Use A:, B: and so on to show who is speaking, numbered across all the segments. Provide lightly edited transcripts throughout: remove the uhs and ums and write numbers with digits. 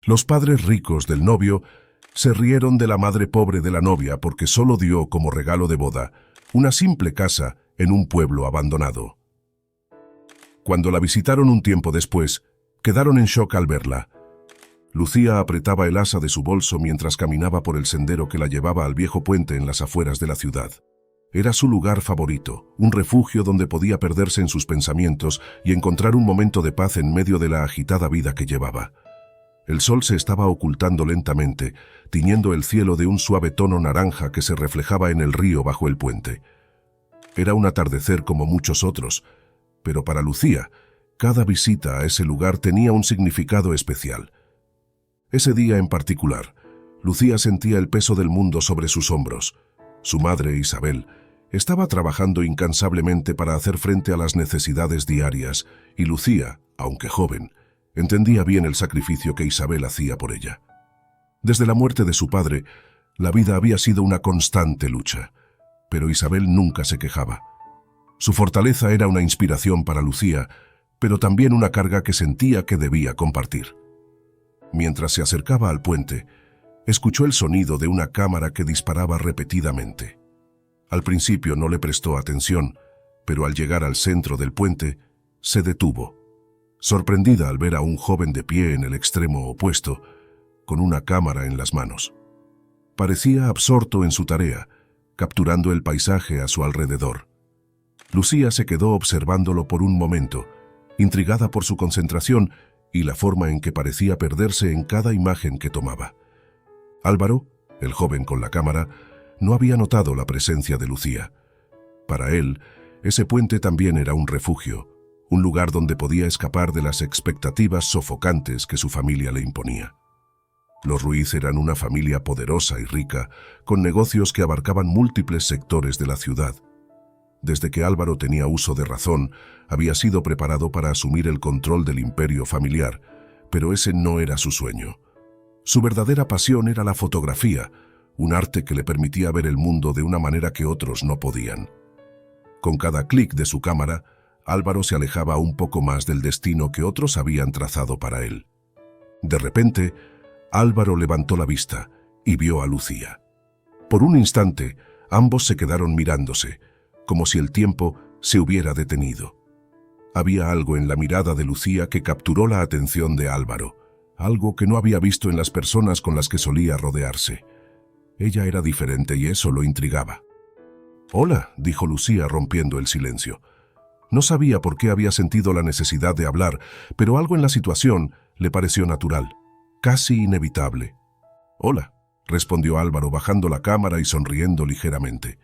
A: Los padres ricos del novio se rieron de la madre pobre de la novia porque solo dio como regalo de boda una simple casa en un pueblo abandonado. Cuando la visitaron un tiempo después, quedaron en shock al verla. Lucía apretaba el asa de su bolso mientras caminaba por el sendero que la llevaba al viejo puente en las afueras de la ciudad. Era su lugar favorito, un refugio donde podía perderse en sus pensamientos y encontrar un momento de paz en medio de la agitada vida que llevaba. El sol se estaba ocultando lentamente, tiñendo el cielo de un suave tono naranja que se reflejaba en el río bajo el puente. Era un atardecer como muchos otros, pero para Lucía, cada visita a ese lugar tenía un significado especial. Ese día en particular, Lucía sentía el peso del mundo sobre sus hombros. Su madre, Isabel, estaba trabajando incansablemente para hacer frente a las necesidades diarias, y Lucía, aunque joven, entendía bien el sacrificio que Isabel hacía por ella. Desde la muerte de su padre, la vida había sido una constante lucha, pero Isabel nunca se quejaba. Su fortaleza era una inspiración para Lucía, pero también una carga que sentía que debía compartir. Mientras se acercaba al puente, escuchó el sonido de una cámara que disparaba repetidamente. Al principio no le prestó atención, pero al llegar al centro del puente, se detuvo, sorprendida al ver a un joven de pie en el extremo opuesto, con una cámara en las manos. Parecía absorto en su tarea, capturando el paisaje a su alrededor. Lucía se quedó observándolo por un momento, intrigada por su concentración y la forma en que parecía perderse en cada imagen que tomaba. Álvaro, el joven con la cámara, no había notado la presencia de Lucía. Para él, ese puente también era un refugio, un lugar donde podía escapar de las expectativas sofocantes que su familia le imponía. Los Ruiz eran una familia poderosa y rica, con negocios que abarcaban múltiples sectores de la ciudad. Desde que Álvaro tenía uso de razón, había sido preparado para asumir el control del imperio familiar, pero ese no era su sueño. Su verdadera pasión era la fotografía, un arte que le permitía ver el mundo de una manera que otros no podían. Con cada clic de su cámara, Álvaro se alejaba un poco más del destino que otros habían trazado para él. De repente, Álvaro levantó la vista y vio a Lucía. Por un instante, ambos se quedaron mirándose, como si el tiempo se hubiera detenido. Había algo en la mirada de Lucía que capturó la atención de Álvaro, algo que no había visto en las personas con las que solía rodearse. Ella era diferente y eso lo intrigaba. «Hola», dijo Lucía rompiendo el silencio. No sabía por qué había sentido la necesidad de hablar, pero algo en la situación le pareció natural, casi inevitable. «Hola», respondió Álvaro bajando la cámara y sonriendo ligeramente.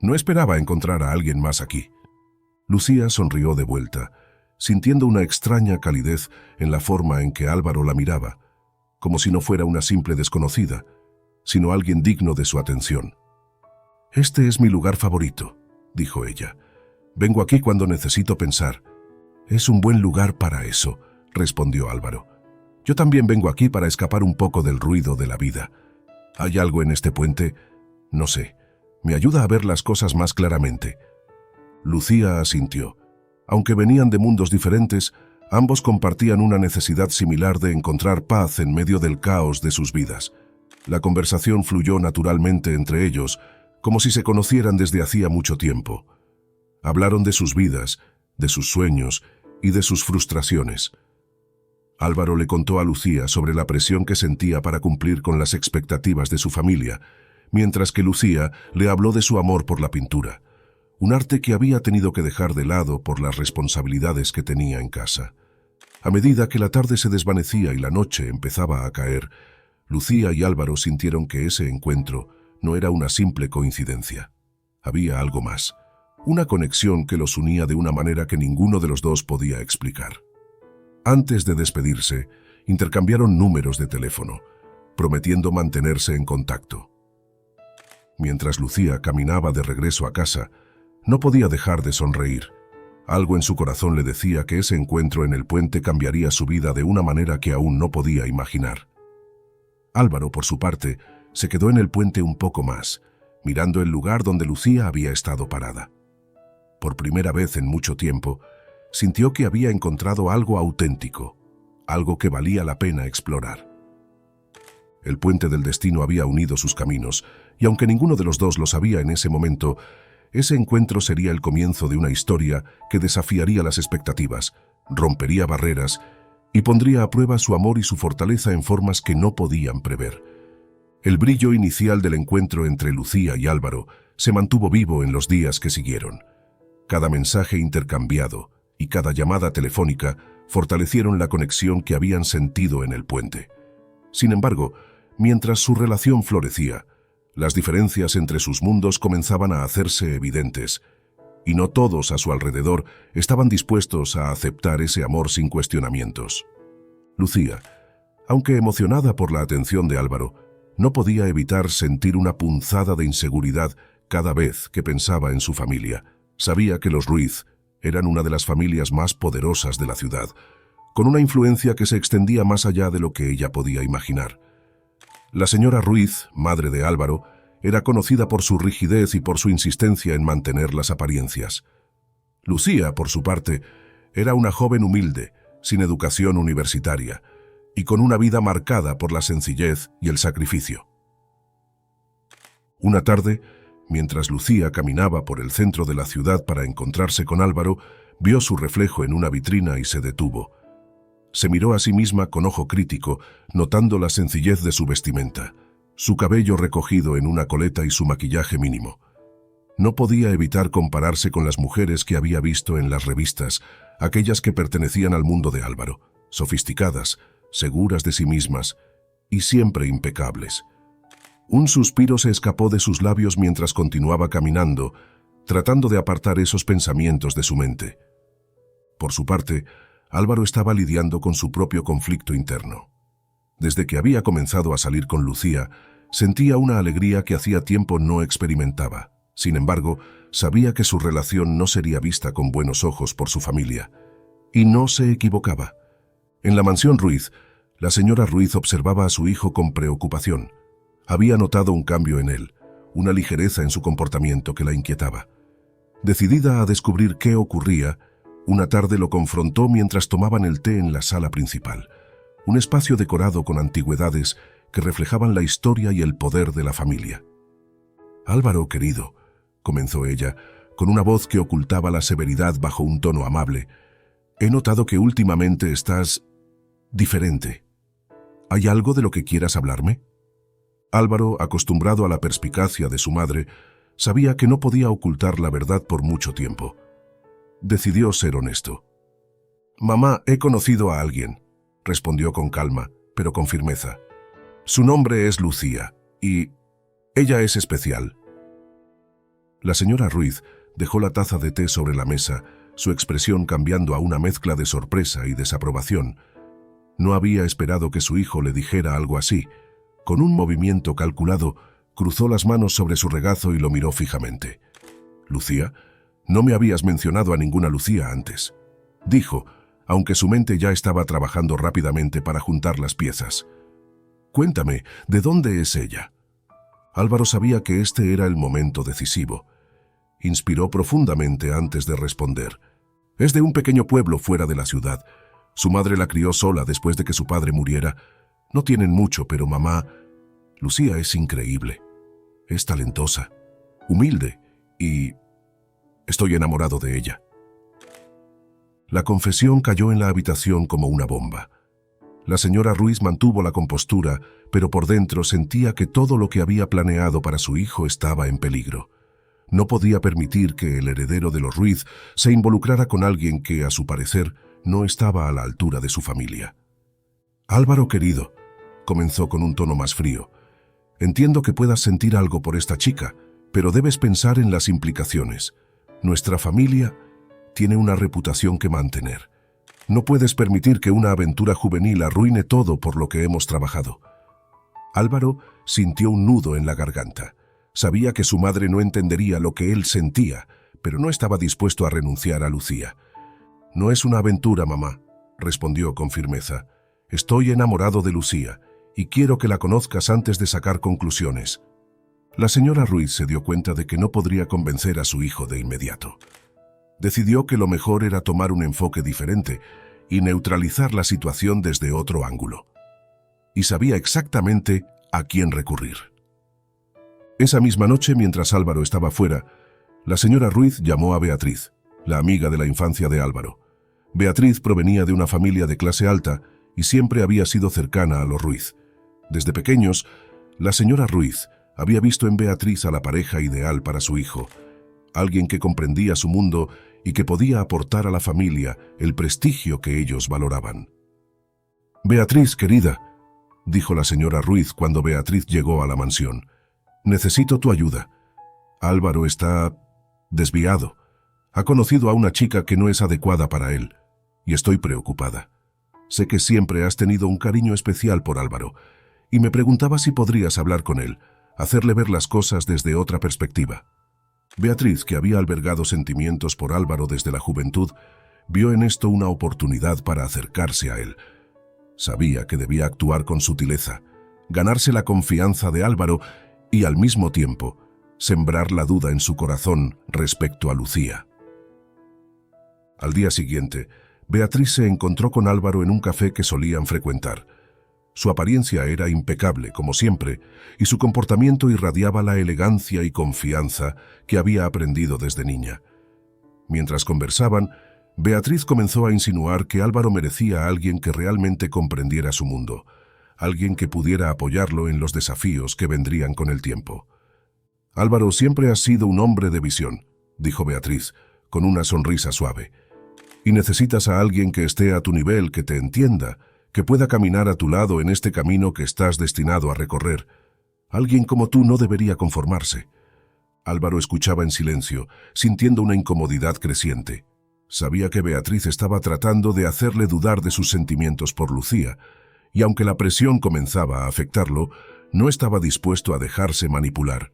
A: No esperaba encontrar a alguien más aquí. Lucía sonrió de vuelta, sintiendo una extraña calidez en la forma en que Álvaro la miraba, como si no fuera una simple desconocida, sino alguien digno de su atención. «Este es mi lugar favorito», dijo ella. «Vengo aquí cuando necesito pensar». «Es un buen lugar para eso», respondió Álvaro. «Yo también vengo aquí para escapar un poco del ruido de la vida. ¿Hay algo en este puente? No sé. Me ayuda a ver las cosas más claramente». Lucía asintió. Aunque venían de mundos diferentes, ambos compartían una necesidad similar de encontrar paz en medio del caos de sus vidas. La conversación fluyó naturalmente entre ellos, como si se conocieran desde hacía mucho tiempo. Hablaron de sus vidas, de sus sueños y de sus frustraciones. Álvaro le contó a Lucía sobre la presión que sentía para cumplir con las expectativas de su familia, mientras que Lucía le habló de su amor por la pintura, un arte que había tenido que dejar de lado por las responsabilidades que tenía en casa. A medida que la tarde se desvanecía y la noche empezaba a caer, Lucía y Álvaro sintieron que ese encuentro no era una simple coincidencia. Había algo más, una conexión que los unía de una manera que ninguno de los dos podía explicar. Antes de despedirse, intercambiaron números de teléfono, prometiendo mantenerse en contacto. Mientras Lucía caminaba de regreso a casa, no podía dejar de sonreír. Algo en su corazón le decía que ese encuentro en el puente cambiaría su vida de una manera que aún no podía imaginar. Álvaro, por su parte, se quedó en el puente un poco más, mirando el lugar donde Lucía había estado parada. Por primera vez en mucho tiempo, sintió que había encontrado algo auténtico, algo que valía la pena explorar. El puente del destino había unido sus caminos, y aunque ninguno de los dos lo sabía en ese momento, ese encuentro sería el comienzo de una historia que desafiaría las expectativas, rompería barreras y pondría a prueba su amor y su fortaleza en formas que no podían prever. El brillo inicial del encuentro entre Lucía y Álvaro se mantuvo vivo en los días que siguieron. Cada mensaje intercambiado y cada llamada telefónica fortalecieron la conexión que habían sentido en el puente. Sin embargo, mientras su relación florecía, las diferencias entre sus mundos comenzaban a hacerse evidentes, y no todos a su alrededor estaban dispuestos a aceptar ese amor sin cuestionamientos. Lucía, aunque emocionada por la atención de Álvaro, no podía evitar sentir una punzada de inseguridad cada vez que pensaba en su familia. Sabía que los Ruiz eran una de las familias más poderosas de la ciudad, con una influencia que se extendía más allá de lo que ella podía imaginar. La señora Ruiz, madre de Álvaro, era conocida por su rigidez y por su insistencia en mantener las apariencias. Lucía, por su parte, era una joven humilde, sin educación universitaria, y con una vida marcada por la sencillez y el sacrificio. Una tarde, mientras Lucía caminaba por el centro de la ciudad para encontrarse con Álvaro, vio su reflejo en una vitrina y se detuvo. Se miró a sí misma con ojo crítico, notando la sencillez de su vestimenta, su cabello recogido en una coleta y su maquillaje mínimo. No podía evitar compararse con las mujeres que había visto en las revistas, aquellas que pertenecían al mundo de Álvaro, sofisticadas, seguras de sí mismas y siempre impecables. Un suspiro se escapó de sus labios mientras continuaba caminando, tratando de apartar esos pensamientos de su mente. Por su parte, Álvaro estaba lidiando con su propio conflicto interno. Desde que había comenzado a salir con Lucía, sentía una alegría que hacía tiempo no experimentaba. Sin embargo, sabía que su relación no sería vista con buenos ojos por su familia. Y no se equivocaba. En la mansión Ruiz, la señora Ruiz observaba a su hijo con preocupación. Había notado un cambio en él, una ligereza en su comportamiento que la inquietaba. Decidida a descubrir qué ocurría, una tarde lo confrontó mientras tomaban el té en la sala principal, un espacio decorado con antigüedades que reflejaban la historia y el poder de la familia. «Álvaro, querido», comenzó ella, con una voz que ocultaba la severidad bajo un tono amable, «he notado que últimamente estás diferente. ¿Hay algo de lo que quieras hablarme?» Álvaro, acostumbrado a la perspicacia de su madre, sabía que no podía ocultar la verdad por mucho tiempo. Decidió ser honesto. «Mamá, he conocido a alguien», respondió con calma, pero con firmeza. «Su nombre es Lucía, y ella es especial». La señora Ruiz dejó la taza de té sobre la mesa, su expresión cambiando a una mezcla de sorpresa y desaprobación. No había esperado que su hijo le dijera algo así. Con un movimiento calculado, cruzó las manos sobre su regazo y lo miró fijamente. «¿Lucía? No me habías mencionado a ninguna Lucía antes», dijo, aunque su mente ya estaba trabajando rápidamente para juntar las piezas. «Cuéntame, ¿de dónde es ella?» Álvaro sabía que este era el momento decisivo. Inspiró profundamente antes de responder. «Es de un pequeño pueblo fuera de la ciudad. Su madre la crió sola después de que su padre muriera. No tienen mucho, pero mamá... Lucía es increíble. Es talentosa, humilde y... estoy enamorado de ella». La confesión cayó en la habitación como una bomba. La señora Ruiz mantuvo la compostura, pero por dentro sentía que todo lo que había planeado para su hijo estaba en peligro. No podía permitir que el heredero de los Ruiz se involucrara con alguien que, a su parecer, no estaba a la altura de su familia. «Álvaro, querido», comenzó con un tono más frío, «entiendo que puedas sentir algo por esta chica, pero debes pensar en las implicaciones. Nuestra familia tiene una reputación que mantener. No puedes permitir que una aventura juvenil arruine todo por lo que hemos trabajado». Álvaro sintió un nudo en la garganta. Sabía que su madre no entendería lo que él sentía, pero no estaba dispuesto a renunciar a Lucía. «No es una aventura, mamá», respondió con firmeza. «Estoy enamorado de Lucía y quiero que la conozcas antes de sacar conclusiones». La señora Ruiz se dio cuenta de que no podría convencer a su hijo de inmediato. Decidió que lo mejor era tomar un enfoque diferente y neutralizar la situación desde otro ángulo. y sabía exactamente a quién recurrir. Esa misma noche, mientras Álvaro estaba fuera, la señora Ruiz llamó a Beatriz, la amiga de la infancia de Álvaro. Beatriz provenía de una familia de clase alta y siempre había sido cercana a los Ruiz. Desde pequeños, la señora Ruiz había visto en Beatriz a la pareja ideal para su hijo, alguien que comprendía su mundo y que podía aportar a la familia el prestigio que ellos valoraban. «Beatriz, querida», dijo la señora Ruiz cuando Beatriz llegó a la mansión, «necesito tu ayuda. Álvaro está desviado. Ha conocido a una chica que no es adecuada para él, y estoy preocupada. Sé que siempre has tenido un cariño especial por Álvaro, y me preguntaba si podrías hablar con él, hacerle ver las cosas desde otra perspectiva». Beatriz, que había albergado sentimientos por Álvaro desde la juventud, vio en esto una oportunidad para acercarse a él. Sabía que debía actuar con sutileza, ganarse la confianza de Álvaro y, al mismo tiempo, sembrar la duda en su corazón respecto a Lucía. Al día siguiente, Beatriz se encontró con Álvaro en un café que solían frecuentar. Su apariencia era impecable, como siempre, y su comportamiento irradiaba la elegancia y confianza que había aprendido desde niña. Mientras conversaban, Beatriz comenzó a insinuar que Álvaro merecía a alguien que realmente comprendiera su mundo, alguien que pudiera apoyarlo en los desafíos que vendrían con el tiempo. «Álvaro siempre ha sido un hombre de visión», dijo Beatriz, con una sonrisa suave. «Y necesitas a alguien que esté a tu nivel, que te entienda, que pueda caminar a tu lado en este camino que estás destinado a recorrer. Alguien como tú no debería conformarse». Álvaro escuchaba en silencio, sintiendo una incomodidad creciente. Sabía que Beatriz estaba tratando de hacerle dudar de sus sentimientos por Lucía, y aunque la presión comenzaba a afectarlo, no estaba dispuesto a dejarse manipular.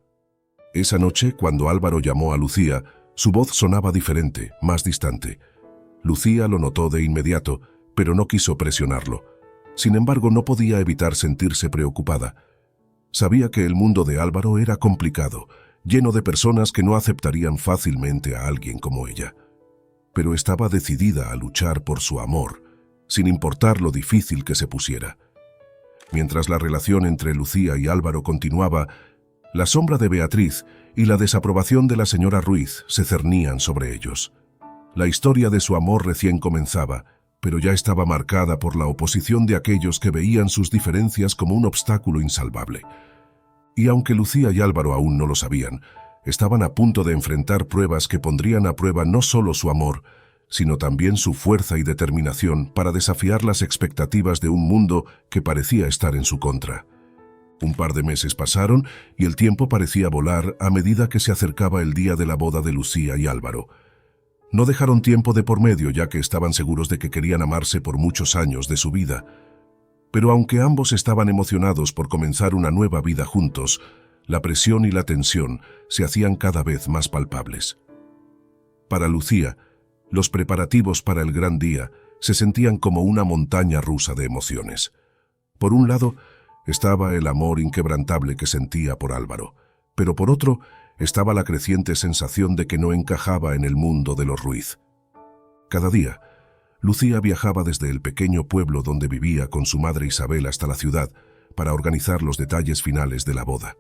A: Esa noche, cuando Álvaro llamó a Lucía, su voz sonaba diferente, más distante. Lucía lo notó de inmediato, pero no quiso presionarlo. Sin embargo, no podía evitar sentirse preocupada. Sabía que el mundo de Álvaro era complicado, lleno de personas que no aceptarían fácilmente a alguien como ella. Pero estaba decidida a luchar por su amor, sin importar lo difícil que se pusiera. Mientras la relación entre Lucía y Álvaro continuaba, la sombra de Beatriz y la desaprobación de la señora Ruiz se cernían sobre ellos. La historia de su amor recién comenzaba, pero ya estaba marcada por la oposición de aquellos que veían sus diferencias como un obstáculo insalvable. Y aunque Lucía y Álvaro aún no lo sabían, estaban a punto de enfrentar pruebas que pondrían a prueba no solo su amor, sino también su fuerza y determinación para desafiar las expectativas de un mundo que parecía estar en su contra. Un par de meses pasaron y el tiempo parecía volar a medida que se acercaba el día de la boda de Lucía y Álvaro. No dejaron tiempo de por medio, ya que estaban seguros de que querían amarse por muchos años de su vida. Pero aunque ambos estaban emocionados por comenzar una nueva vida juntos, la presión y la tensión se hacían cada vez más palpables. Para Lucía, los preparativos para el gran día se sentían como una montaña rusa de emociones. Por un lado, estaba el amor inquebrantable que sentía por Álvaro, pero por otro, estaba la creciente sensación de que no encajaba en el mundo de los Ruiz. Cada día, Lucía viajaba desde el pequeño pueblo donde vivía con su madre Isabel hasta la ciudad para organizar los detalles finales de la boda.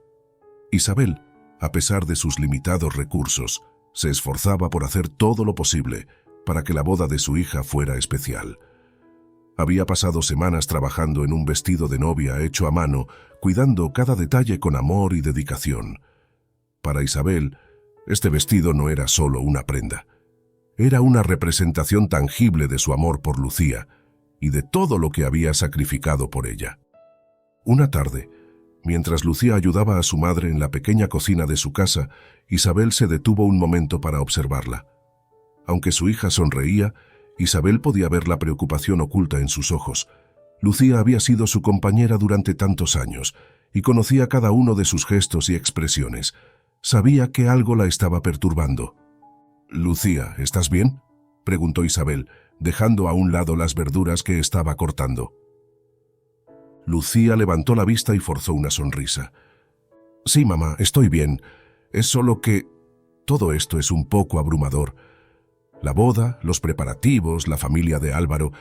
A: Isabel, a pesar de sus limitados recursos, se esforzaba por hacer todo lo posible para que la boda de su hija fuera especial. Había pasado semanas trabajando en un vestido de novia hecho a mano, cuidando cada detalle con amor y dedicación. Para Isabel, este vestido no era solo una prenda. Era una representación tangible de su amor por Lucía y de todo lo que había sacrificado por ella. Una tarde, mientras Lucía ayudaba a su madre en la pequeña cocina de su casa, Isabel se detuvo un momento para observarla. Aunque su hija sonreía, Isabel podía ver la preocupación oculta en sus ojos. Lucía había sido su compañera durante tantos años y conocía cada uno de sus gestos y expresiones. Sabía que algo la estaba perturbando. «Lucía, ¿estás bien?», preguntó Isabel, dejando a un lado las verduras que estaba cortando. Lucía levantó la vista y forzó una sonrisa. «Sí, mamá, estoy bien. Es solo que todo esto es un poco abrumador. La boda, los preparativos, la familia de Álvaro.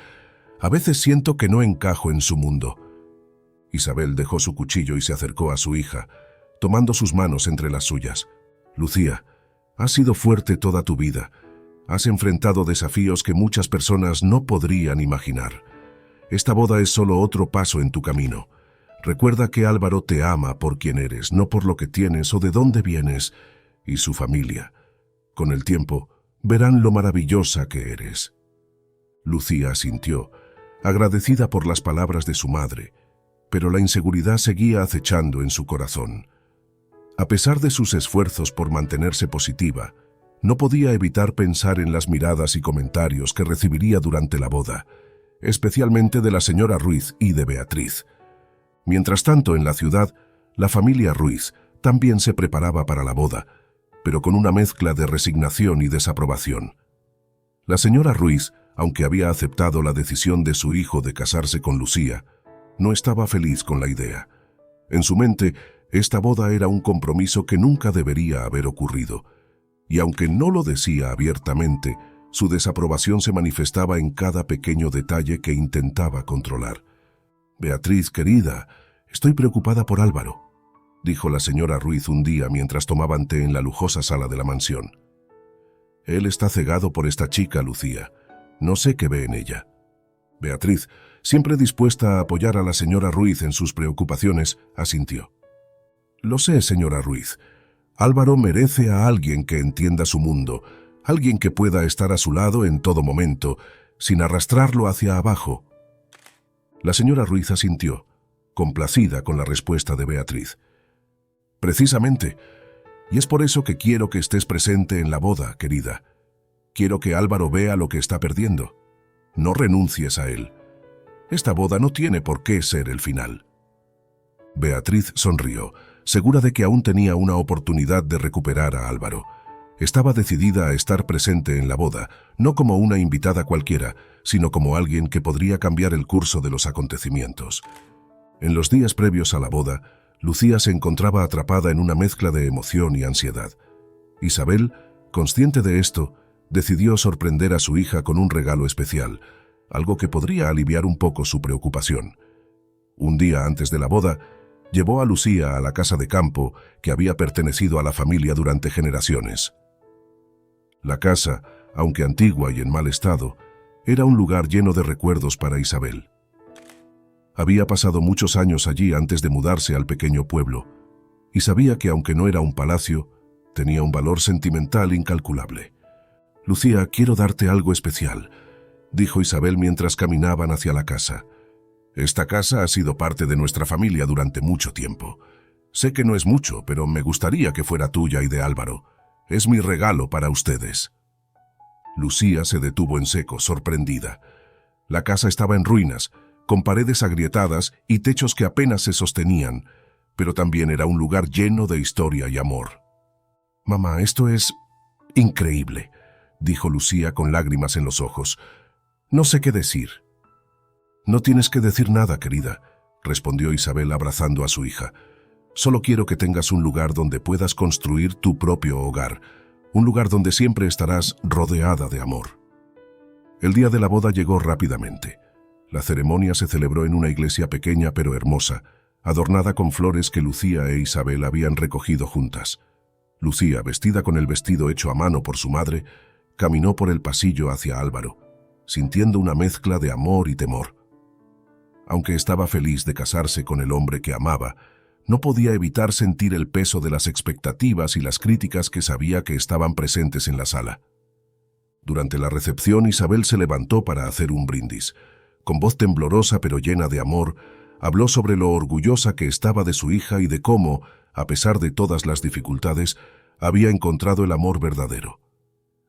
A: A veces siento que no encajo en su mundo». Isabel dejó su cuchillo y se acercó a su hija, tomando sus manos entre las suyas. Lucía, has sido fuerte toda tu vida. Has enfrentado desafíos que muchas personas no podrían imaginar. Esta boda es solo otro paso en tu camino. Recuerda que Álvaro te ama por quien eres, no por lo que tienes o de dónde vienes, y su familia. Con el tiempo, verán lo maravillosa que eres. Lucía asintió, agradecida por las palabras de su madre, pero la inseguridad seguía acechando en su corazón. A pesar de sus esfuerzos por mantenerse positiva, no podía evitar pensar en las miradas y comentarios que recibiría durante la boda, especialmente de la señora Ruiz y de Beatriz. Mientras tanto, en la ciudad, la familia Ruiz también se preparaba para la boda, pero con una mezcla de resignación y desaprobación. La señora Ruiz, aunque había aceptado la decisión de su hijo de casarse con Lucía, no estaba feliz con la idea. En su mente, esta boda era un compromiso que nunca debería haber ocurrido, y aunque no lo decía abiertamente, su desaprobación se manifestaba en cada pequeño detalle que intentaba controlar. «Beatriz, querida, estoy preocupada por Álvaro», dijo la señora Ruiz un día mientras tomaban té en la lujosa sala de la mansión. «Él está cegado por esta chica, Lucía. No sé qué ve en ella». Beatriz, siempre dispuesta a apoyar a la señora Ruiz en sus preocupaciones, asintió. «Lo sé, señora Ruiz. Álvaro merece a alguien que entienda su mundo, alguien que pueda estar a su lado en todo momento, sin arrastrarlo hacia abajo». La señora Ruiz asintió, complacida con la respuesta de Beatriz. «Precisamente, y es por eso que quiero que estés presente en la boda, querida. Quiero que Álvaro vea lo que está perdiendo. No renuncies a él. Esta boda no tiene por qué ser el final». Beatriz sonrió, segura de que aún tenía una oportunidad de recuperar a Álvaro. Estaba decidida a estar presente en la boda, no como una invitada cualquiera, sino como alguien que podría cambiar el curso de los acontecimientos. En los días previos a la boda, Lucía se encontraba atrapada en una mezcla de emoción y ansiedad. Isabel, consciente de esto, decidió sorprender a su hija con un regalo especial, algo que podría aliviar un poco su preocupación. Un día antes de la boda, llevó a Lucía a la casa de campo que había pertenecido a la familia durante generaciones. La casa, aunque antigua y en mal estado, era un lugar lleno de recuerdos para Isabel. Había pasado muchos años allí antes de mudarse al pequeño pueblo, y sabía que aunque no era un palacio, tenía un valor sentimental incalculable. «Lucía, quiero darte algo especial», dijo Isabel mientras caminaban hacia la casa. «Esta casa ha sido parte de nuestra familia durante mucho tiempo. Sé que no es mucho, pero me gustaría que fuera tuya y de Álvaro. Es mi regalo para ustedes». Lucía se detuvo en seco, sorprendida. La casa estaba en ruinas, con paredes agrietadas y techos que apenas se sostenían, pero también era un lugar lleno de historia y amor. «Mamá, esto es increíble», dijo Lucía con lágrimas en los ojos. «No sé qué decir». «No tienes que decir nada, querida», respondió Isabel abrazando a su hija. «Solo quiero que tengas un lugar donde puedas construir tu propio hogar, un lugar donde siempre estarás rodeada de amor». El día de la boda llegó rápidamente. La ceremonia se celebró en una iglesia pequeña pero hermosa, adornada con flores que Lucía e Isabel habían recogido juntas. Lucía, vestida con el vestido hecho a mano por su madre, caminó por el pasillo hacia Álvaro, sintiendo una mezcla de amor y temor. Aunque estaba feliz de casarse con el hombre que amaba, no podía evitar sentir el peso de las expectativas y las críticas que sabía que estaban presentes en la sala. Durante la recepción, Isabel se levantó para hacer un brindis. Con voz temblorosa pero llena de amor, habló sobre lo orgullosa que estaba de su hija y de cómo, a pesar de todas las dificultades, había encontrado el amor verdadero.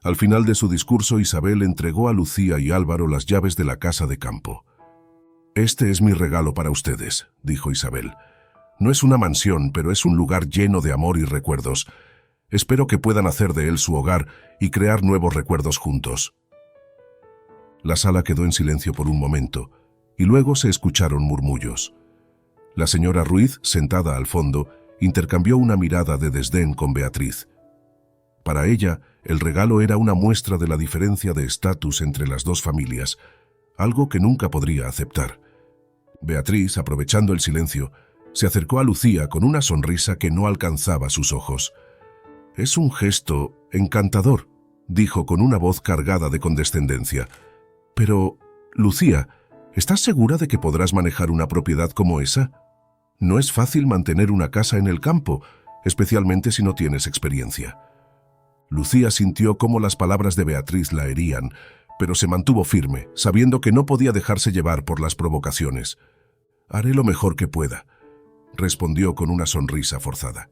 A: Al final de su discurso, Isabel entregó a Lucía y Álvaro las llaves de la casa de campo. «Este es mi regalo para ustedes», dijo Isabel. «No es una mansión, pero es un lugar lleno de amor y recuerdos. Espero que puedan hacer de él su hogar y crear nuevos recuerdos juntos». La sala quedó en silencio por un momento, y luego se escucharon murmullos. La señora Ruiz, sentada al fondo, intercambió una mirada de desdén con Beatriz. Para ella, el regalo era una muestra de la diferencia de estatus entre las dos familias, algo que nunca podría aceptar. Beatriz, aprovechando el silencio, se acercó a Lucía con una sonrisa que no alcanzaba sus ojos. «Es un gesto encantador», dijo con una voz cargada de condescendencia. «Pero, Lucía, ¿estás segura de que podrás manejar una propiedad como esa? No es fácil mantener una casa en el campo, especialmente si no tienes experiencia». Lucía sintió cómo las palabras de Beatriz la herían, pero se mantuvo firme, sabiendo que no podía dejarse llevar por las provocaciones. «Haré lo mejor que pueda», respondió con una sonrisa forzada.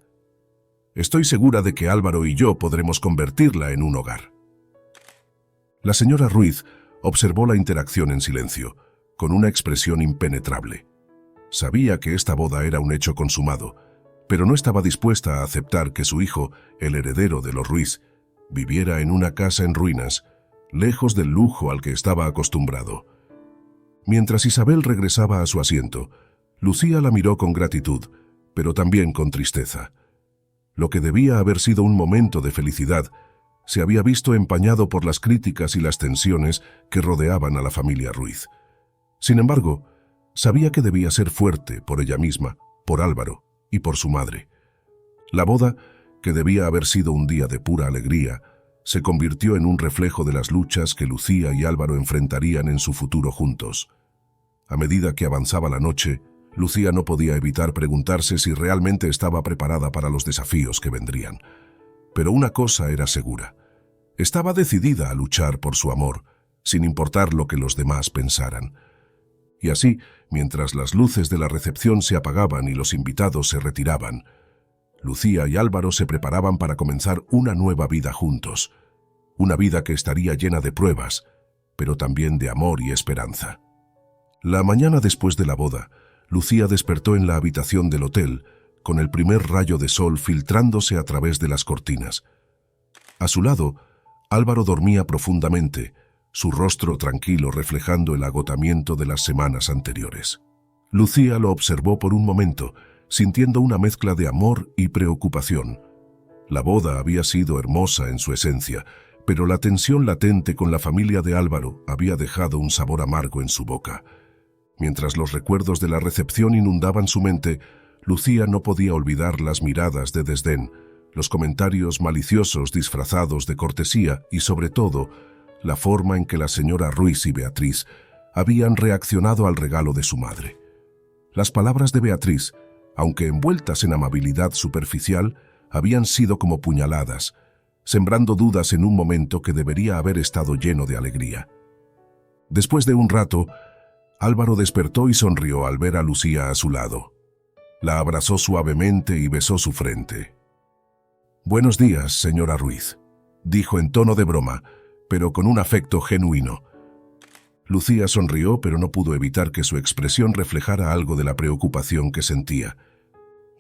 A: «Estoy segura de que Álvaro y yo podremos convertirla en un hogar». La señora Ruiz observó la interacción en silencio, con una expresión impenetrable. Sabía que esta boda era un hecho consumado, pero no estaba dispuesta a aceptar que su hijo, el heredero de los Ruiz, viviera en una casa en ruinas, lejos del lujo al que estaba acostumbrado. Mientras Isabel regresaba a su asiento, Lucía la miró con gratitud, pero también con tristeza. Lo que debía haber sido un momento de felicidad se había visto empañado por las críticas y las tensiones que rodeaban a la familia Ruiz. Sin embargo, sabía que debía ser fuerte por ella misma, por Álvaro y por su madre. La boda, que debía haber sido un día de pura alegría, se convirtió en un reflejo de las luchas que Lucía y Álvaro enfrentarían en su futuro juntos. A medida que avanzaba la noche, Lucía no podía evitar preguntarse si realmente estaba preparada para los desafíos que vendrían. Pero una cosa era segura: estaba decidida a luchar por su amor, sin importar lo que los demás pensaran. Y así, mientras las luces de la recepción se apagaban y los invitados se retiraban, Lucía y Álvaro se preparaban para comenzar una nueva vida juntos. Una vida que estaría llena de pruebas, pero también de amor y esperanza. La mañana después de la boda, Lucía despertó en la habitación del hotel, con el primer rayo de sol filtrándose a través de las cortinas. A su lado, Álvaro dormía profundamente, su rostro tranquilo reflejando el agotamiento de las semanas anteriores. Lucía lo observó por un momento, sintiendo una mezcla de amor y preocupación. La boda había sido hermosa en su esencia, pero la tensión latente con la familia de Álvaro había dejado un sabor amargo en su boca. Mientras los recuerdos de la recepción inundaban su mente, Lucía no podía olvidar las miradas de desdén, los comentarios maliciosos disfrazados de cortesía y, sobre todo, la forma en que la señora Ruiz y Beatriz habían reaccionado al regalo de su madre. Las palabras de Beatriz, aunque envueltas en amabilidad superficial, habían sido como puñaladas, sembrando dudas en un momento que debería haber estado lleno de alegría. Después de un rato, Álvaro despertó y sonrió al ver a Lucía a su lado. La abrazó suavemente y besó su frente. «Buenos días, señora Ruiz», dijo en tono de broma, pero con un afecto genuino. Lucía sonrió, pero no pudo evitar que su expresión reflejara algo de la preocupación que sentía.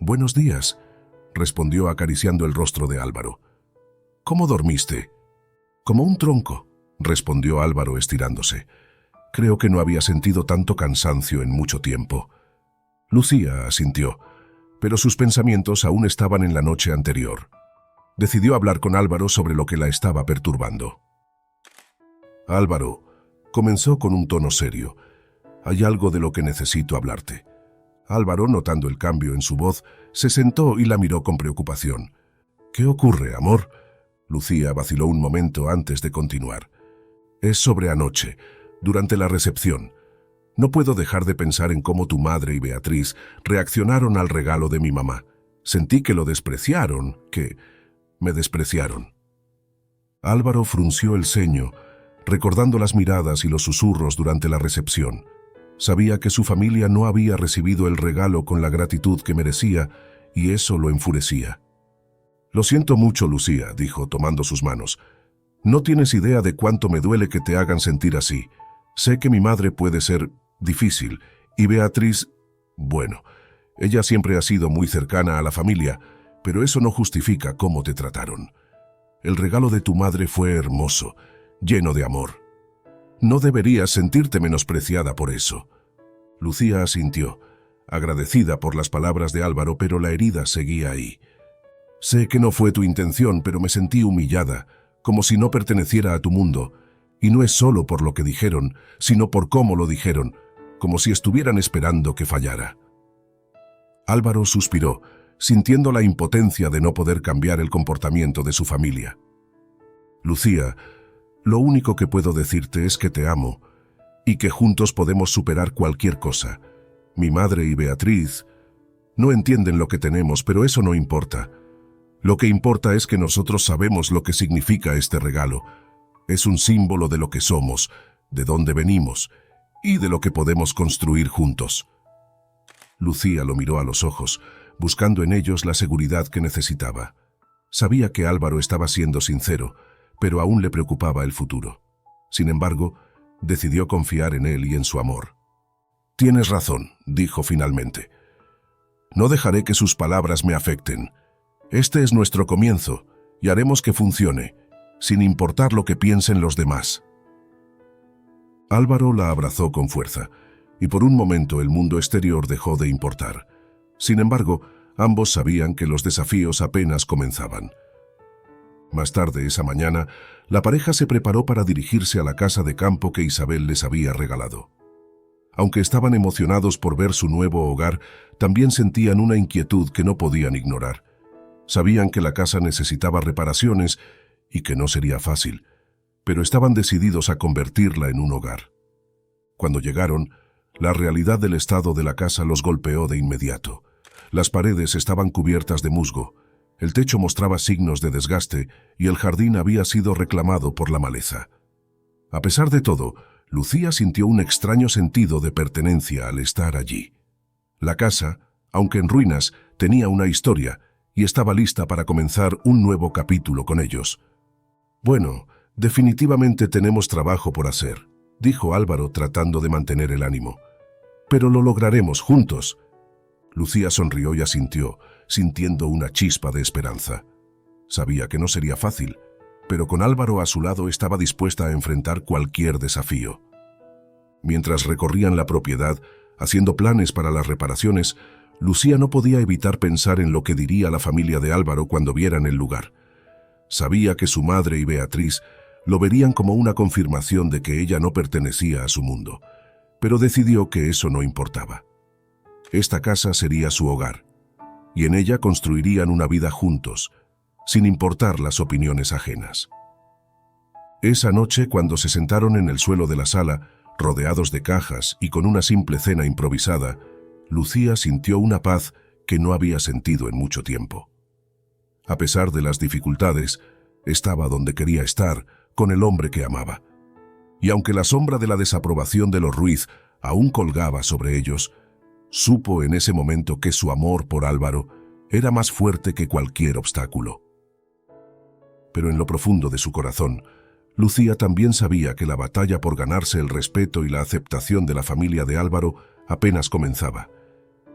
A: «Buenos días», respondió acariciando el rostro de Álvaro. «¿Cómo dormiste?» «Como un tronco», respondió Álvaro estirándose. «Creo que no había sentido tanto cansancio en mucho tiempo». Lucía asintió, pero sus pensamientos aún estaban en la noche anterior. Decidió hablar con Álvaro sobre lo que la estaba perturbando. «Álvaro», comenzó con un tono serio, «hay algo de lo que necesito hablarte». Álvaro, notando el cambio en su voz, se sentó y la miró con preocupación. «¿Qué ocurre, amor?». Lucía vaciló un momento antes de continuar. «Es sobre anoche, durante la recepción. No puedo dejar de pensar en cómo tu madre y Beatriz reaccionaron al regalo de mi mamá. Sentí que lo despreciaron, que me despreciaron». Álvaro frunció el ceño, recordando las miradas y los susurros durante la recepción. Sabía que su familia no había recibido el regalo con la gratitud que merecía, y eso lo enfurecía. «Lo siento mucho, Lucía», dijo tomando sus manos. «No tienes idea de cuánto me duele que te hagan sentir así. Sé que mi madre puede ser difícil, y Beatriz, bueno, ella siempre ha sido muy cercana a la familia, pero eso no justifica cómo te trataron. El regalo de tu madre fue hermoso, lleno de amor. No deberías sentirte menospreciada por eso». Lucía asintió, agradecida por las palabras de Álvaro, pero la herida seguía ahí. «Sé que no fue tu intención, pero me sentí humillada, como si no perteneciera a tu mundo. Y no es solo por lo que dijeron, sino por cómo lo dijeron. como si estuvieran esperando que fallara. Álvaro suspiró, sintiendo la impotencia de no poder cambiar el comportamiento de su familia. Lucía, lo único que puedo decirte es que te amo y que juntos podemos superar cualquier cosa. Mi madre y Beatriz no entienden lo que tenemos, pero eso no importa. Lo que importa es que nosotros sabemos lo que significa este regalo. Es un símbolo de lo que somos, de dónde venimos y de lo que podemos construir juntos. Lucía lo miró a los ojos, buscando en ellos la seguridad que necesitaba. Sabía que Álvaro estaba siendo sincero, pero aún le preocupaba el futuro. Sin embargo, decidió confiar en él y en su amor. «Tienes razón», dijo finalmente. «No dejaré que sus palabras me afecten. Este es nuestro comienzo y haremos que funcione, sin importar lo que piensen los demás». Álvaro la abrazó con fuerza, y por un momento el mundo exterior dejó de importar. Sin embargo, ambos sabían que los desafíos apenas comenzaban. Más tarde esa mañana, la pareja se preparó para dirigirse a la casa de campo que Isabel les había regalado. Aunque estaban emocionados por ver su nuevo hogar, también sentían una inquietud que no podían ignorar. Sabían que la casa necesitaba reparaciones y que no sería fácil, pero estaban decididos a convertirla en un hogar. Cuando llegaron, la realidad del estado de la casa los golpeó de inmediato. Las paredes estaban cubiertas de musgo, el techo mostraba signos de desgaste y el jardín había sido reclamado por la maleza. A pesar de todo, Lucía sintió un extraño sentido de pertenencia al estar allí. La casa, aunque en ruinas, tenía una historia y estaba lista para comenzar un nuevo capítulo con ellos. «Bueno, definitivamente tenemos trabajo por hacer», dijo Álvaro tratando de mantener el ánimo. «Pero lo lograremos juntos». Lucía sonrió y asintió, sintiendo una chispa de esperanza. Sabía que no sería fácil, pero con Álvaro a su lado estaba dispuesta a enfrentar cualquier desafío. Mientras recorrían la propiedad, haciendo planes para las reparaciones, Lucía no podía evitar pensar en lo que diría la familia de Álvaro cuando vieran el lugar. Sabía que su madre y Beatriz lo verían como una confirmación de que ella no pertenecía a su mundo, pero decidió que eso no importaba. Esta casa sería su hogar, y en ella construirían una vida juntos, sin importar las opiniones ajenas. Esa noche, cuando se sentaron en el suelo de la sala, rodeados de cajas y con una simple cena improvisada, Lucía sintió una paz que no había sentido en mucho tiempo. A pesar de las dificultades, estaba donde quería estar, con el hombre que amaba. Y aunque la sombra de la desaprobación de los Ruiz aún colgaba sobre ellos, supo en ese momento que su amor por Álvaro era más fuerte que cualquier obstáculo. Pero en lo profundo de su corazón, Lucía también sabía que la batalla por ganarse el respeto y la aceptación de la familia de Álvaro apenas comenzaba.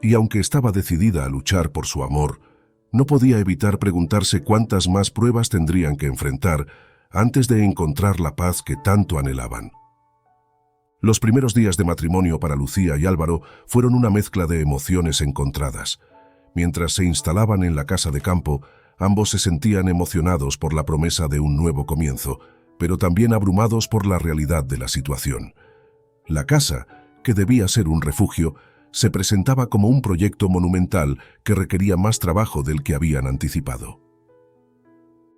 A: Y aunque estaba decidida a luchar por su amor, no podía evitar preguntarse cuántas más pruebas tendrían que enfrentar antes de encontrar la paz que tanto anhelaban. Los primeros días de matrimonio para Lucía y Álvaro fueron una mezcla de emociones encontradas. Mientras se instalaban en la casa de campo, ambos se sentían emocionados por la promesa de un nuevo comienzo, pero también abrumados por la realidad de la situación. La casa, que debía ser un refugio, se presentaba como un proyecto monumental que requería más trabajo del que habían anticipado.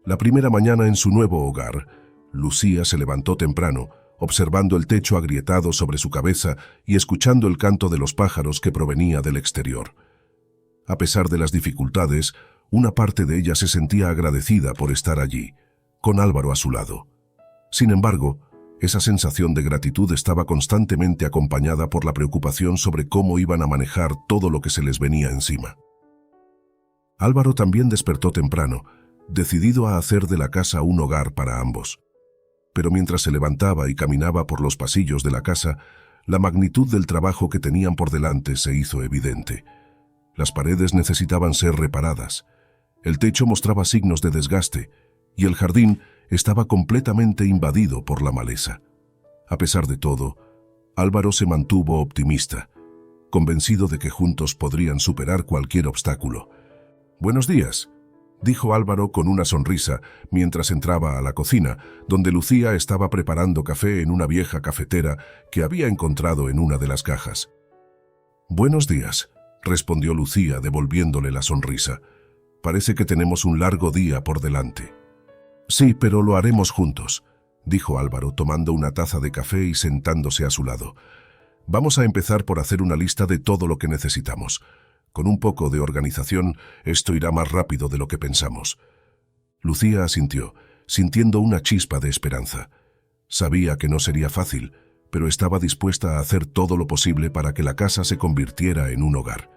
A: La primera mañana en su nuevo hogar, Lucía se levantó temprano, observando el techo agrietado sobre su cabeza y escuchando el canto de los pájaros que provenía del exterior. A pesar de las dificultades, una parte de ella se sentía agradecida por estar allí, con Álvaro a su lado. Sin embargo, esa sensación de gratitud estaba constantemente acompañada por la preocupación sobre cómo iban a manejar todo lo que se les venía encima. Álvaro también despertó temprano, decidido a hacer de la casa un hogar para ambos. Pero mientras se levantaba y caminaba por los pasillos de la casa, la magnitud del trabajo que tenían por delante se hizo evidente. Las paredes necesitaban ser reparadas, el techo mostraba signos de desgaste y el jardín estaba completamente invadido por la maleza. A pesar de todo, Álvaro se mantuvo optimista, convencido de que juntos podrían superar cualquier obstáculo. «Buenos días», dijo Álvaro con una sonrisa mientras entraba a la cocina, donde Lucía estaba preparando café en una vieja cafetera que había encontrado en una de las cajas. «Buenos días», respondió Lucía devolviéndole la sonrisa. «Parece que tenemos un largo día por delante». «Sí, pero lo haremos juntos», dijo Álvaro tomando una taza de café y sentándose a su lado. «Vamos a empezar por hacer una lista de todo lo que necesitamos. Con un poco de organización, esto irá más rápido de lo que pensamos». Lucía asintió, sintiendo una chispa de esperanza. Sabía que no sería fácil, pero estaba dispuesta a hacer todo lo posible para que la casa se convirtiera en un hogar.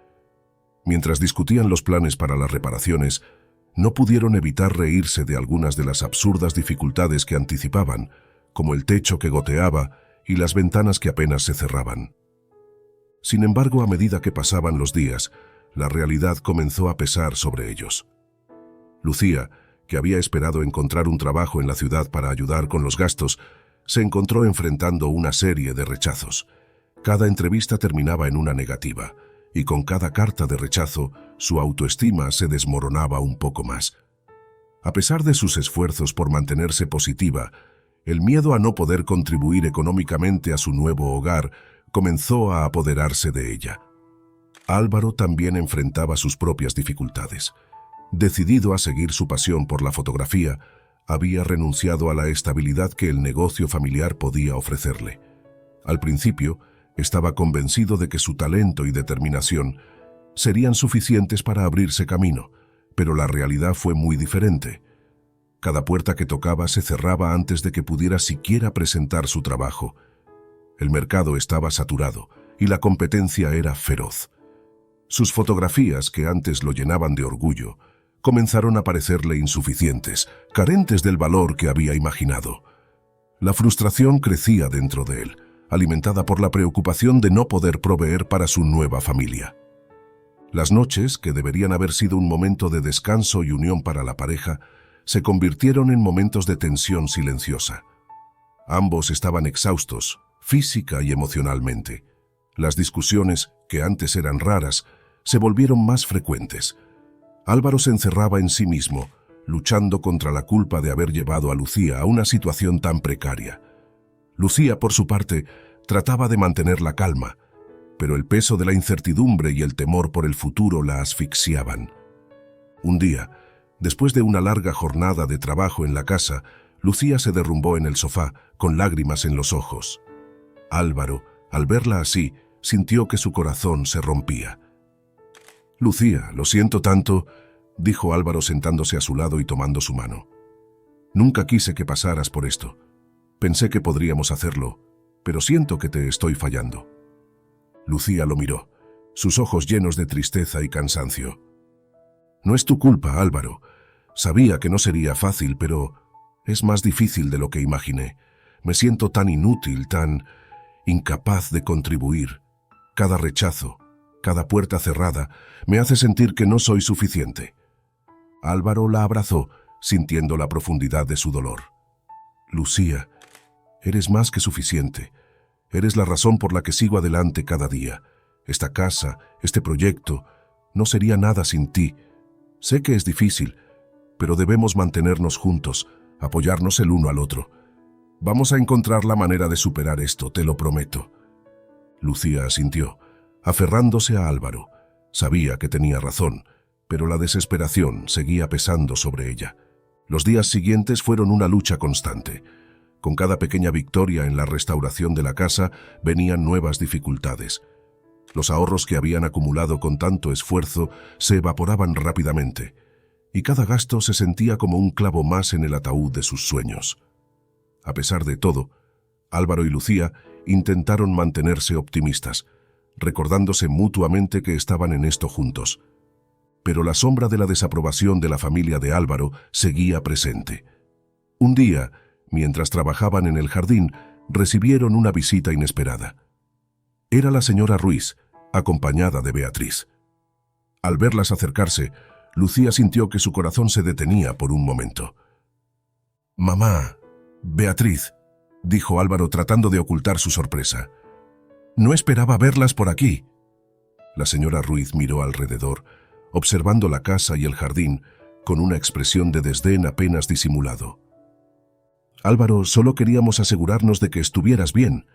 A: Mientras discutían los planes para las reparaciones, no pudieron evitar reírse de algunas de las absurdas dificultades que anticipaban, como el techo que goteaba y las ventanas que apenas se cerraban. Sin embargo, a medida que pasaban los días, la realidad comenzó a pesar sobre ellos. Lucía, que había esperado encontrar un trabajo en la ciudad para ayudar con los gastos, se encontró enfrentando una serie de rechazos. Cada entrevista terminaba en una negativa, y con cada carta de rechazo, su autoestima se desmoronaba un poco más. A pesar de sus esfuerzos por mantenerse positiva, el miedo a no poder contribuir económicamente a su nuevo hogar comenzó a apoderarse de ella. Álvaro también enfrentaba sus propias dificultades. Decidido a seguir su pasión por la fotografía, había renunciado a la estabilidad que el negocio familiar podía ofrecerle. Al principio, estaba convencido de que su talento y determinación serían suficientes para abrirse camino, pero la realidad fue muy diferente. Cada puerta que tocaba se cerraba antes de que pudiera siquiera presentar su trabajo. El mercado estaba saturado y la competencia era feroz. Sus fotografías, que antes lo llenaban de orgullo, comenzaron a parecerle insuficientes, carentes del valor que había imaginado. La frustración crecía dentro de él, alimentada por la preocupación de no poder proveer para su nueva familia. Las noches, que deberían haber sido un momento de descanso y unión para la pareja, se convirtieron en momentos de tensión silenciosa. Ambos estaban exhaustos, física y emocionalmente. Las discusiones, que antes eran raras, se volvieron más frecuentes. Álvaro se encerraba en sí mismo, luchando contra la culpa de haber llevado a Lucía a una situación tan precaria. Lucía, por su parte, trataba de mantener la calma, pero el peso de la incertidumbre y el temor por el futuro la asfixiaban. Un día, después de una larga jornada de trabajo en la casa, Lucía se derrumbó en el sofá, con lágrimas en los ojos. Álvaro, al verla así, sintió que su corazón se rompía. «Lucía, lo siento tanto», dijo Álvaro sentándose a su lado y tomando su mano. «Nunca quise que pasaras por esto. Pensé que podríamos hacerlo, pero siento que te estoy fallando». Lucía lo miró, sus ojos llenos de tristeza y cansancio. «No es tu culpa, Álvaro. Sabía que no sería fácil, pero es más difícil de lo que imaginé. Me siento tan inútil, tan incapaz de contribuir. Cada rechazo, cada puerta cerrada, me hace sentir que no soy suficiente». Álvaro la abrazó, sintiendo la profundidad de su dolor. «Lucía, eres más que suficiente. Eres la razón por la que sigo adelante cada día. Esta casa, este proyecto, no sería nada sin ti. Sé que es difícil, pero debemos mantenernos juntos, apoyarnos el uno al otro. Vamos a encontrar la manera de superar esto, te lo prometo». Lucía asintió, aferrándose a Álvaro. Sabía que tenía razón, pero la desesperación seguía pesando sobre ella. Los días siguientes fueron una lucha constante. Con cada pequeña victoria en la restauración de la casa venían nuevas dificultades. Los ahorros que habían acumulado con tanto esfuerzo se evaporaban rápidamente, y cada gasto se sentía como un clavo más en el ataúd de sus sueños. A pesar de todo, Álvaro y Lucía intentaron mantenerse optimistas, recordándose mutuamente que estaban en esto juntos. Pero la sombra de la desaprobación de la familia de Álvaro seguía presente. Un día, mientras trabajaban en el jardín, recibieron una visita inesperada. Era la señora Ruiz, acompañada de Beatriz. Al verlas acercarse, Lucía sintió que su corazón se detenía por un momento. «Mamá, Beatriz», dijo Álvaro tratando de ocultar su sorpresa. «No esperaba verlas por aquí». La señora Ruiz miró alrededor, observando la casa y el jardín, con una expresión de desdén apenas disimulado. «Álvaro, solo queríamos asegurarnos de que estuvieras bien»,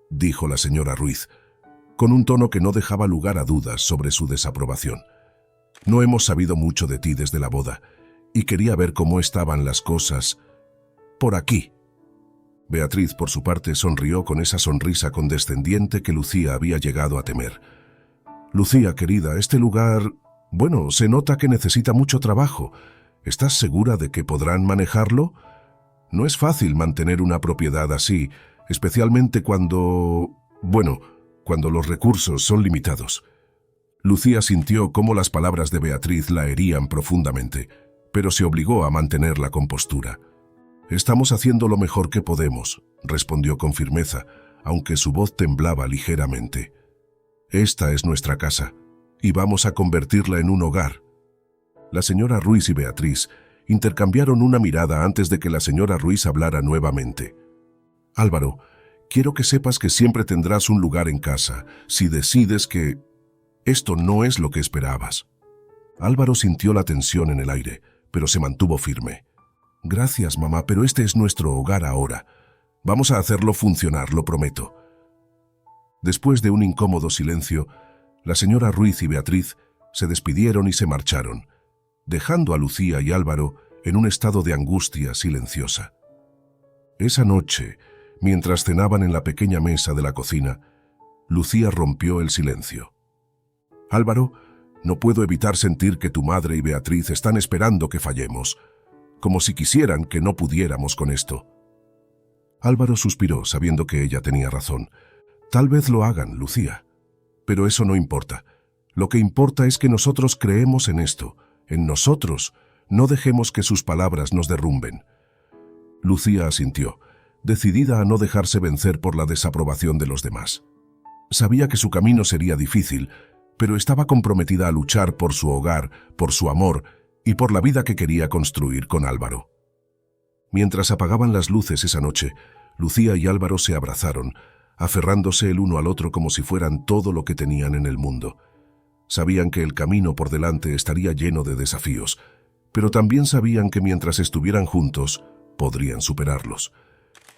A: dijo la señora Ruiz, con un tono que no dejaba lugar a dudas sobre su desaprobación. «No hemos sabido mucho de ti desde la boda, y quería ver cómo estaban las cosas por aquí». Beatriz, por su parte, sonrió con esa sonrisa condescendiente que Lucía había llegado a temer. «Lucía, querida, este lugar, bueno, se nota que necesita mucho trabajo. ¿Estás segura de que podrán manejarlo? No es fácil mantener una propiedad así, especialmente cuando los recursos son limitados». Lucía sintió cómo las palabras de Beatriz la herían profundamente, pero se obligó a mantener la compostura. «Estamos haciendo lo mejor que podemos», respondió con firmeza, aunque su voz temblaba ligeramente. «Esta es nuestra casa, y vamos a convertirla en un hogar». La señora Ruiz y Beatriz intercambiaron una mirada antes de que la señora Ruiz hablara nuevamente. «Álvaro, quiero que sepas que siempre tendrás un lugar en casa, si decides que esto no es lo que esperabas». Álvaro sintió la tensión en el aire, pero se mantuvo firme. «Gracias, mamá, pero este es nuestro hogar ahora. Vamos a hacerlo funcionar, lo prometo». Después de un incómodo silencio, la señora Ruiz y Beatriz se despidieron y se marcharon, dejando a Lucía y Álvaro en un estado de angustia silenciosa. Esa noche, mientras cenaban en la pequeña mesa de la cocina, Lucía rompió el silencio. «Álvaro, no puedo evitar sentir que tu madre y Beatriz están esperando que fallemos, como si quisieran que no pudiéramos con esto». Álvaro suspiró, sabiendo que ella tenía razón. «Tal vez lo hagan, Lucía. Pero eso no importa. Lo que importa es que nosotros creemos en esto, en nosotros. No dejemos que sus palabras nos derrumben». Lucía asintió, decidida a no dejarse vencer por la desaprobación de los demás. Sabía que su camino sería difícil, pero estaba comprometida a luchar por su hogar, por su amor y por la vida que quería construir con Álvaro. Mientras apagaban las luces esa noche, Lucía y Álvaro se abrazaron, aferrándose el uno al otro como si fueran todo lo que tenían en el mundo. Sabían que el camino por delante estaría lleno de desafíos, pero también sabían que mientras estuvieran juntos, podrían superarlos.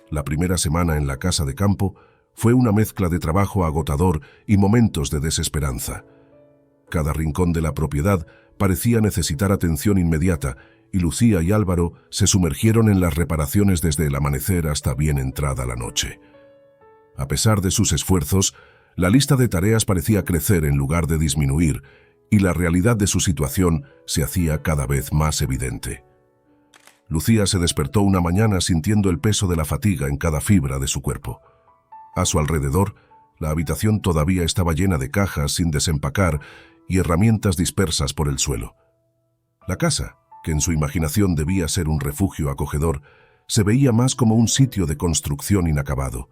A: La primera semana en la casa de campo fue una mezcla de trabajo agotador y momentos de desesperanza. Cada rincón de la propiedad parecía necesitar atención inmediata, y Lucía y Álvaro se sumergieron en las reparaciones desde el amanecer hasta bien entrada la noche. A pesar de sus esfuerzos, la lista de tareas parecía crecer en lugar de disminuir, y la realidad de su situación se hacía cada vez más evidente. Lucía se despertó una mañana sintiendo el peso de la fatiga en cada fibra de su cuerpo. A su alrededor, la habitación todavía estaba llena de cajas sin desempacar y herramientas dispersas por el suelo. La casa, que en su imaginación debía ser un refugio acogedor, se veía más como un sitio de construcción inacabado.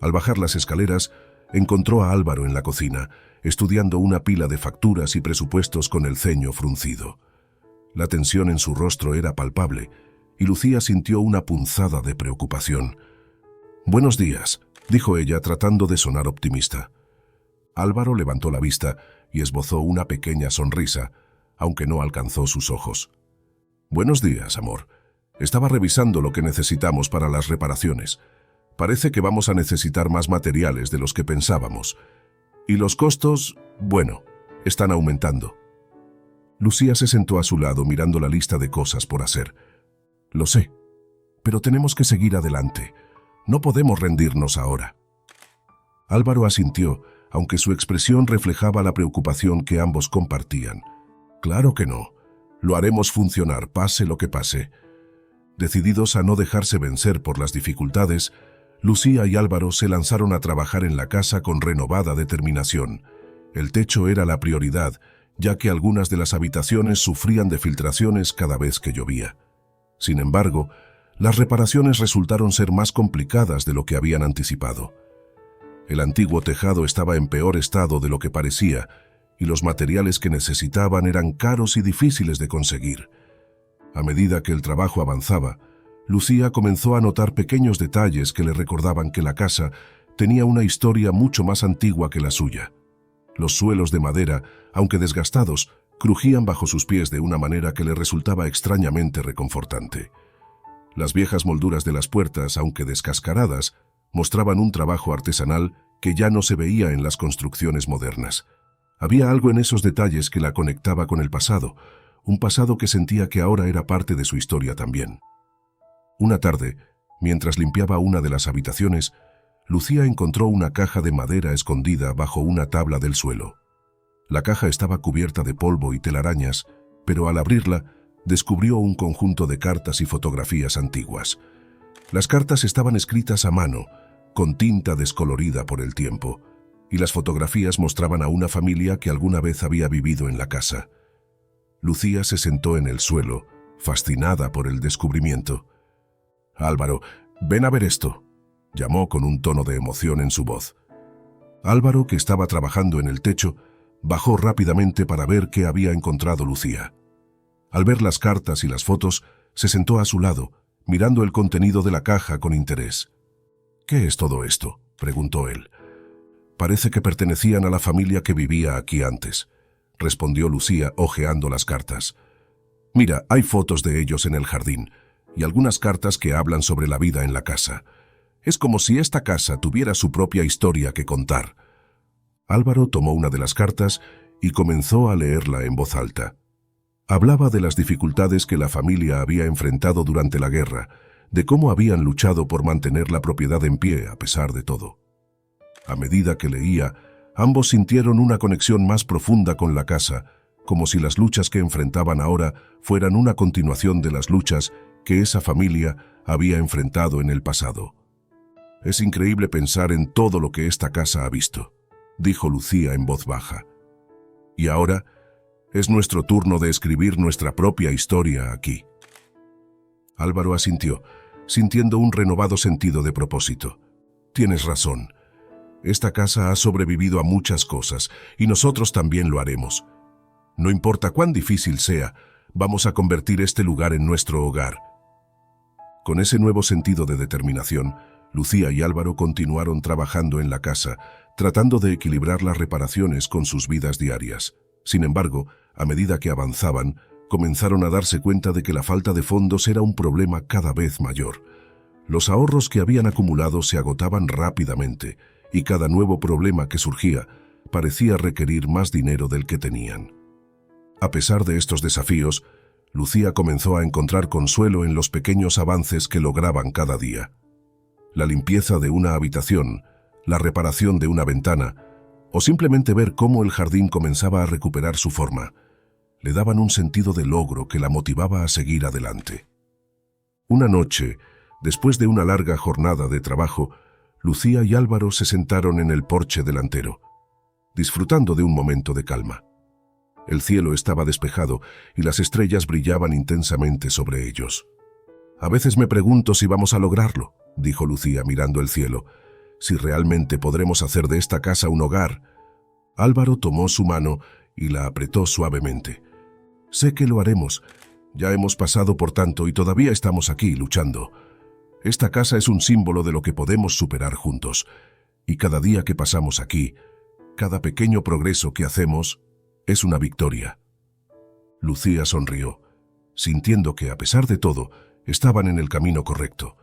A: Al bajar las escaleras, encontró a Álvaro en la cocina, estudiando una pila de facturas y presupuestos con el ceño fruncido. La tensión en su rostro era palpable, y Lucía sintió una punzada de preocupación. «Buenos días», dijo ella tratando de sonar optimista. Álvaro levantó la vista y esbozó una pequeña sonrisa, aunque no alcanzó sus ojos. «Buenos días, amor. Estaba revisando lo que necesitamos para las reparaciones. Parece que vamos a necesitar más materiales de los que pensábamos. Y los costos, están aumentando». Lucía se sentó a su lado mirando la lista de cosas por hacer. «Lo sé, pero tenemos que seguir adelante. No podemos rendirnos ahora». Álvaro asintió, aunque su expresión reflejaba la preocupación que ambos compartían. «Claro que no. Lo haremos funcionar, pase lo que pase». Decididos a no dejarse vencer por las dificultades, Lucía y Álvaro se lanzaron a trabajar en la casa con renovada determinación. El techo era la prioridad, ya que algunas de las habitaciones sufrían de filtraciones cada vez que llovía. Sin embargo, las reparaciones resultaron ser más complicadas de lo que habían anticipado. El antiguo tejado estaba en peor estado de lo que parecía, y los materiales que necesitaban eran caros y difíciles de conseguir. A medida que el trabajo avanzaba, Lucía comenzó a notar pequeños detalles que le recordaban que la casa tenía una historia mucho más antigua que la suya. Los suelos de madera, aunque desgastados, Crujían bajo sus pies de una manera que le resultaba extrañamente reconfortante. Las viejas molduras de las puertas, aunque descascaradas, mostraban un trabajo artesanal que ya no se veía en las construcciones modernas. Había algo en esos detalles que la conectaba con el pasado, un pasado que sentía que ahora era parte de su historia también. Una tarde, mientras limpiaba una de las habitaciones, Lucía encontró una caja de madera escondida bajo una tabla del suelo. La caja estaba cubierta de polvo y telarañas, pero al abrirla, descubrió un conjunto de cartas y fotografías antiguas. Las cartas estaban escritas a mano, con tinta descolorida por el tiempo, y las fotografías mostraban a una familia que alguna vez había vivido en la casa. Lucía se sentó en el suelo, fascinada por el descubrimiento. «Álvaro, ven a ver esto», llamó con un tono de emoción en su voz. Álvaro, que estaba trabajando en el techo, bajó rápidamente para ver qué había encontrado Lucía. Al ver las cartas y las fotos, se sentó a su lado, mirando el contenido de la caja con interés. «¿Qué es todo esto?», preguntó él. «Parece que pertenecían a la familia que vivía aquí antes», respondió Lucía, hojeando las cartas. «Mira, hay fotos de ellos en el jardín y algunas cartas que hablan sobre la vida en la casa. Es como si esta casa tuviera su propia historia que contar». Álvaro tomó una de las cartas y comenzó a leerla en voz alta. Hablaba de las dificultades que la familia había enfrentado durante la guerra, de cómo habían luchado por mantener la propiedad en pie a pesar de todo. A medida que leía, ambos sintieron una conexión más profunda con la casa, como si las luchas que enfrentaban ahora fueran una continuación de las luchas que esa familia había enfrentado en el pasado. «Es increíble pensar en todo lo que esta casa ha visto», dijo Lucía en voz baja. «Y ahora es nuestro turno de escribir nuestra propia historia aquí». Álvaro asintió, sintiendo un renovado sentido de propósito. «Tienes razón. Esta casa ha sobrevivido a muchas cosas y nosotros también lo haremos. No importa cuán difícil sea, vamos a convertir este lugar en nuestro hogar». Con ese nuevo sentido de determinación, Lucía y Álvaro continuaron trabajando en la casa, tratando de equilibrar las reparaciones con sus vidas diarias. Sin embargo, a medida que avanzaban, comenzaron a darse cuenta de que la falta de fondos era un problema cada vez mayor. Los ahorros que habían acumulado se agotaban rápidamente, y cada nuevo problema que surgía parecía requerir más dinero del que tenían. A pesar de estos desafíos, Lucía comenzó a encontrar consuelo en los pequeños avances que lograban cada día. La limpieza de una habitación, la reparación de una ventana, o simplemente ver cómo el jardín comenzaba a recuperar su forma, le daban un sentido de logro que la motivaba a seguir adelante. Una noche, después de una larga jornada de trabajo, Lucía y Álvaro se sentaron en el porche delantero, disfrutando de un momento de calma. El cielo estaba despejado y las estrellas brillaban intensamente sobre ellos. «A veces me pregunto si vamos a lograrlo», dijo Lucía mirando el cielo, «si realmente podremos hacer de esta casa un hogar». Álvaro tomó su mano y la apretó suavemente. «Sé que lo haremos. Ya hemos pasado por tanto y todavía estamos aquí luchando. Esta casa es un símbolo de lo que podemos superar juntos. Y cada día que pasamos aquí, cada pequeño progreso que hacemos, es una victoria». Lucía sonrió, sintiendo que, a pesar de todo, estaban en el camino correcto.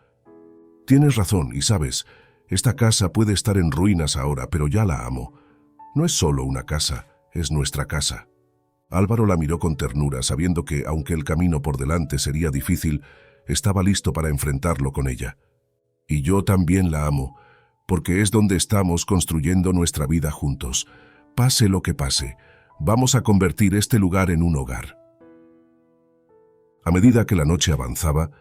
A: «Tienes razón, y sabes, esta casa puede estar en ruinas ahora, pero ya la amo. No es solo una casa, es nuestra casa». Álvaro la miró con ternura, sabiendo que, aunque el camino por delante sería difícil, estaba listo para enfrentarlo con ella. «Y yo también la amo, porque es donde estamos construyendo nuestra vida juntos. Pase lo que pase, vamos a convertir este lugar en un hogar». A medida que la noche avanzaba,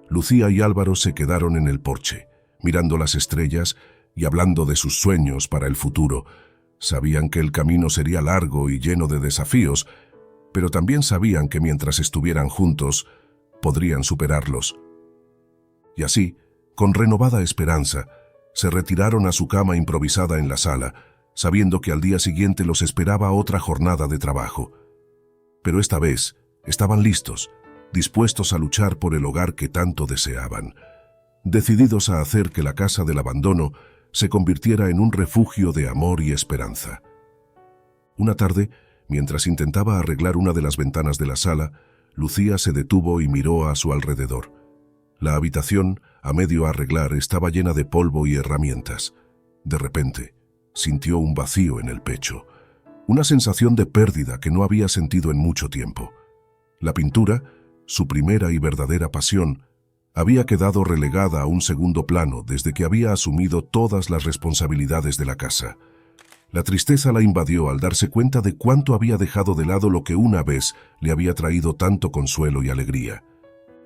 A: Lucía y Álvaro se quedaron en el porche, mirando las estrellas y hablando de sus sueños para el futuro. Sabían que el camino sería largo y lleno de desafíos, pero también sabían que mientras estuvieran juntos, podrían superarlos. Y así, con renovada esperanza, se retiraron a su cama improvisada en la sala, sabiendo que al día siguiente los esperaba otra jornada de trabajo. Pero esta vez estaban listos, dispuestos a luchar por el hogar que tanto deseaban, decididos a hacer que la casa del abandono se convirtiera en un refugio de amor y esperanza. Una tarde, Mientras intentaba arreglar una de las ventanas de la sala, Lucía se detuvo y miró a su alrededor. La habitación, a medio arreglar, estaba llena de polvo y herramientas. De repente, sintió un vacío en el pecho, una sensación de pérdida que no había sentido en mucho tiempo. La pintura, su primera y verdadera pasión, había quedado relegada a un segundo plano desde que había asumido todas las responsabilidades de la casa. La tristeza la invadió al darse cuenta de cuánto había dejado de lado lo que una vez le había traído tanto consuelo y alegría.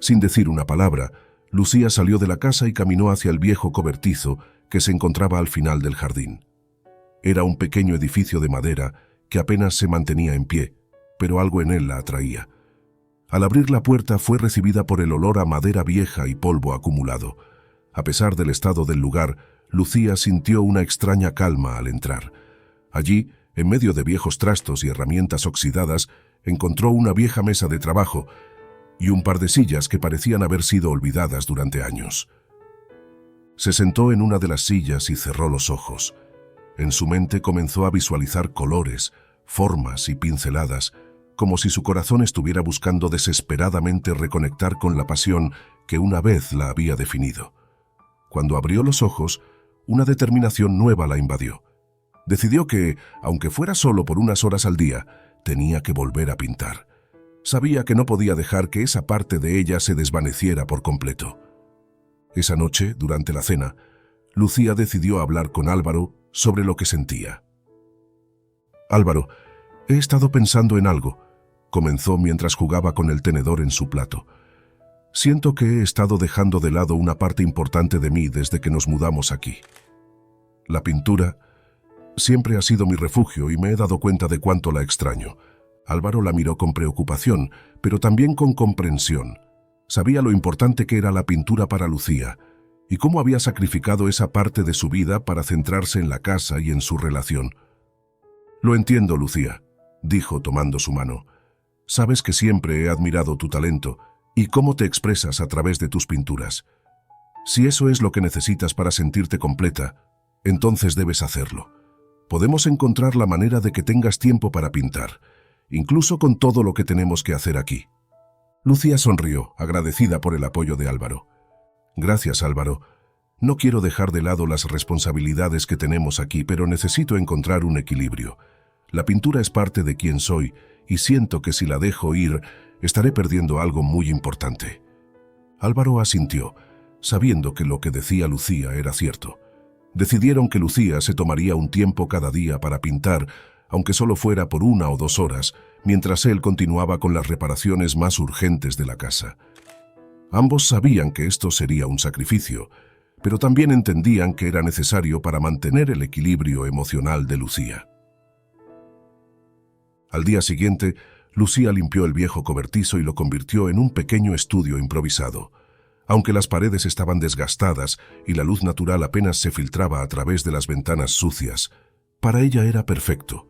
A: Sin decir una palabra, Lucía salió de la casa y caminó hacia el viejo cobertizo que se encontraba al final del jardín. Era un pequeño edificio de madera que apenas se mantenía en pie, pero algo en él la atraía. Al abrir la puerta fue recibida por el olor a madera vieja y polvo acumulado. A pesar del estado del lugar, Lucía sintió una extraña calma al entrar. Allí, en medio de viejos trastos y herramientas oxidadas, encontró una vieja mesa de trabajo y un par de sillas que parecían haber sido olvidadas durante años. Se sentó en una de las sillas y cerró los ojos. En su mente comenzó a visualizar colores, formas y pinceladas, como si su corazón estuviera buscando desesperadamente reconectar con la pasión que una vez la había definido. Cuando abrió los ojos, una determinación nueva la invadió. Decidió que, aunque fuera solo por unas horas al día, tenía que volver a pintar. Sabía que no podía dejar que esa parte de ella se desvaneciera por completo. Esa noche, durante la cena, Lucía decidió hablar con Álvaro sobre lo que sentía. «Álvaro, he estado pensando en algo», comenzó mientras jugaba con el tenedor en su plato. «Siento que he estado dejando de lado una parte importante de mí desde que nos mudamos aquí. La pintura siempre ha sido mi refugio y me he dado cuenta de cuánto la extraño». Álvaro la miró con preocupación, pero también con comprensión. Sabía lo importante que era la pintura para Lucía y cómo había sacrificado esa parte de su vida para centrarse en la casa y en su relación. «Lo entiendo, Lucía», dijo tomando su mano. «Sabes que siempre he admirado tu talento y cómo te expresas a través de tus pinturas. Si eso es lo que necesitas para sentirte completa, entonces debes hacerlo. Podemos encontrar la manera de que tengas tiempo para pintar, incluso con todo lo que tenemos que hacer aquí». Lucía sonrió, agradecida por el apoyo de Álvaro. «Gracias, Álvaro. No quiero dejar de lado las responsabilidades que tenemos aquí, pero necesito encontrar un equilibrio. La pintura es parte de quien soy y siento que si la dejo ir, estaré perdiendo algo muy importante». Álvaro asintió, sabiendo que lo que decía Lucía era cierto. Decidieron que Lucía se tomaría un tiempo cada día para pintar, aunque solo fuera por 1 o 2 horas, mientras él continuaba con las reparaciones más urgentes de la casa. Ambos sabían que esto sería un sacrificio, pero también entendían que era necesario para mantener el equilibrio emocional de Lucía. Al día siguiente, Lucía limpió el viejo cobertizo y lo convirtió en un pequeño estudio improvisado. Aunque las paredes estaban desgastadas y la luz natural apenas se filtraba a través de las ventanas sucias, para ella era perfecto.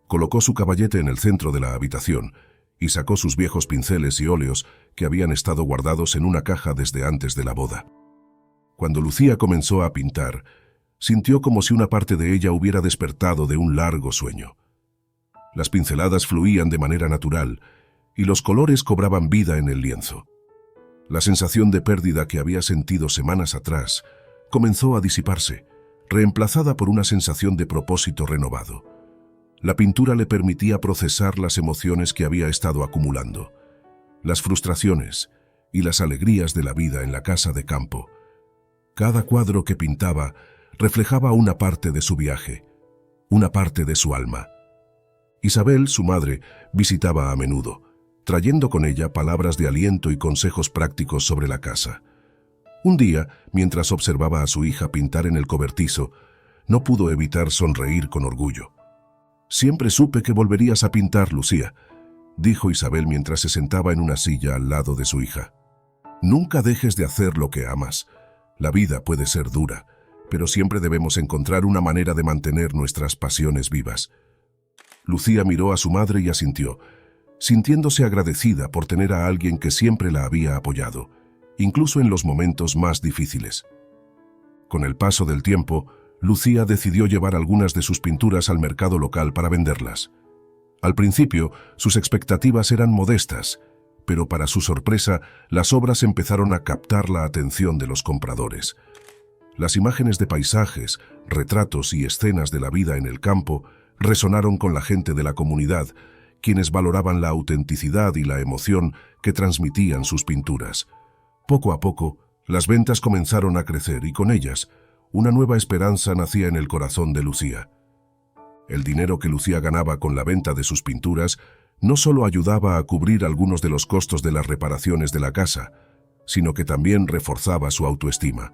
A: Colocó su caballete en el centro de la habitación y sacó sus viejos pinceles y óleos que habían estado guardados en una caja desde antes de la boda. Cuando Lucía comenzó a pintar, sintió como si una parte de ella hubiera despertado de un largo sueño. Las pinceladas fluían de manera natural y los colores cobraban vida en el lienzo. La sensación de pérdida que había sentido semanas atrás comenzó a disiparse, reemplazada por una sensación de propósito renovado. La pintura le permitía procesar las emociones que había estado acumulando, las frustraciones y las alegrías de la vida en la casa de campo. Cada cuadro que pintaba reflejaba una parte de su viaje, una parte de su alma. Isabel, su madre, visitaba a menudo, trayendo con ella palabras de aliento y consejos prácticos sobre la casa. Un día, mientras observaba a su hija pintar en el cobertizo, no pudo evitar sonreír con orgullo. «Siempre supe que volverías a pintar, Lucía», dijo Isabel mientras se sentaba en una silla al lado de su hija. «Nunca dejes de hacer lo que amas. La vida puede ser dura, pero siempre debemos encontrar una manera de mantener nuestras pasiones vivas». Lucía miró a su madre y asintió, sintiéndose agradecida por tener a alguien que siempre la había apoyado, incluso en los momentos más difíciles. Con el paso del tiempo, Lucía decidió llevar algunas de sus pinturas al mercado local para venderlas. Al principio, sus expectativas eran modestas, pero para su sorpresa, las obras empezaron a captar la atención de los compradores. Las imágenes de paisajes, retratos y escenas de la vida en el campo resonaron con la gente de la comunidad, quienes valoraban la autenticidad y la emoción que transmitían sus pinturas. Poco a poco, las ventas comenzaron a crecer y con ellas, una nueva esperanza nacía en el corazón de Lucía. El dinero que Lucía ganaba con la venta de sus pinturas no solo ayudaba a cubrir algunos de los costos de las reparaciones de la casa, sino que también reforzaba su autoestima.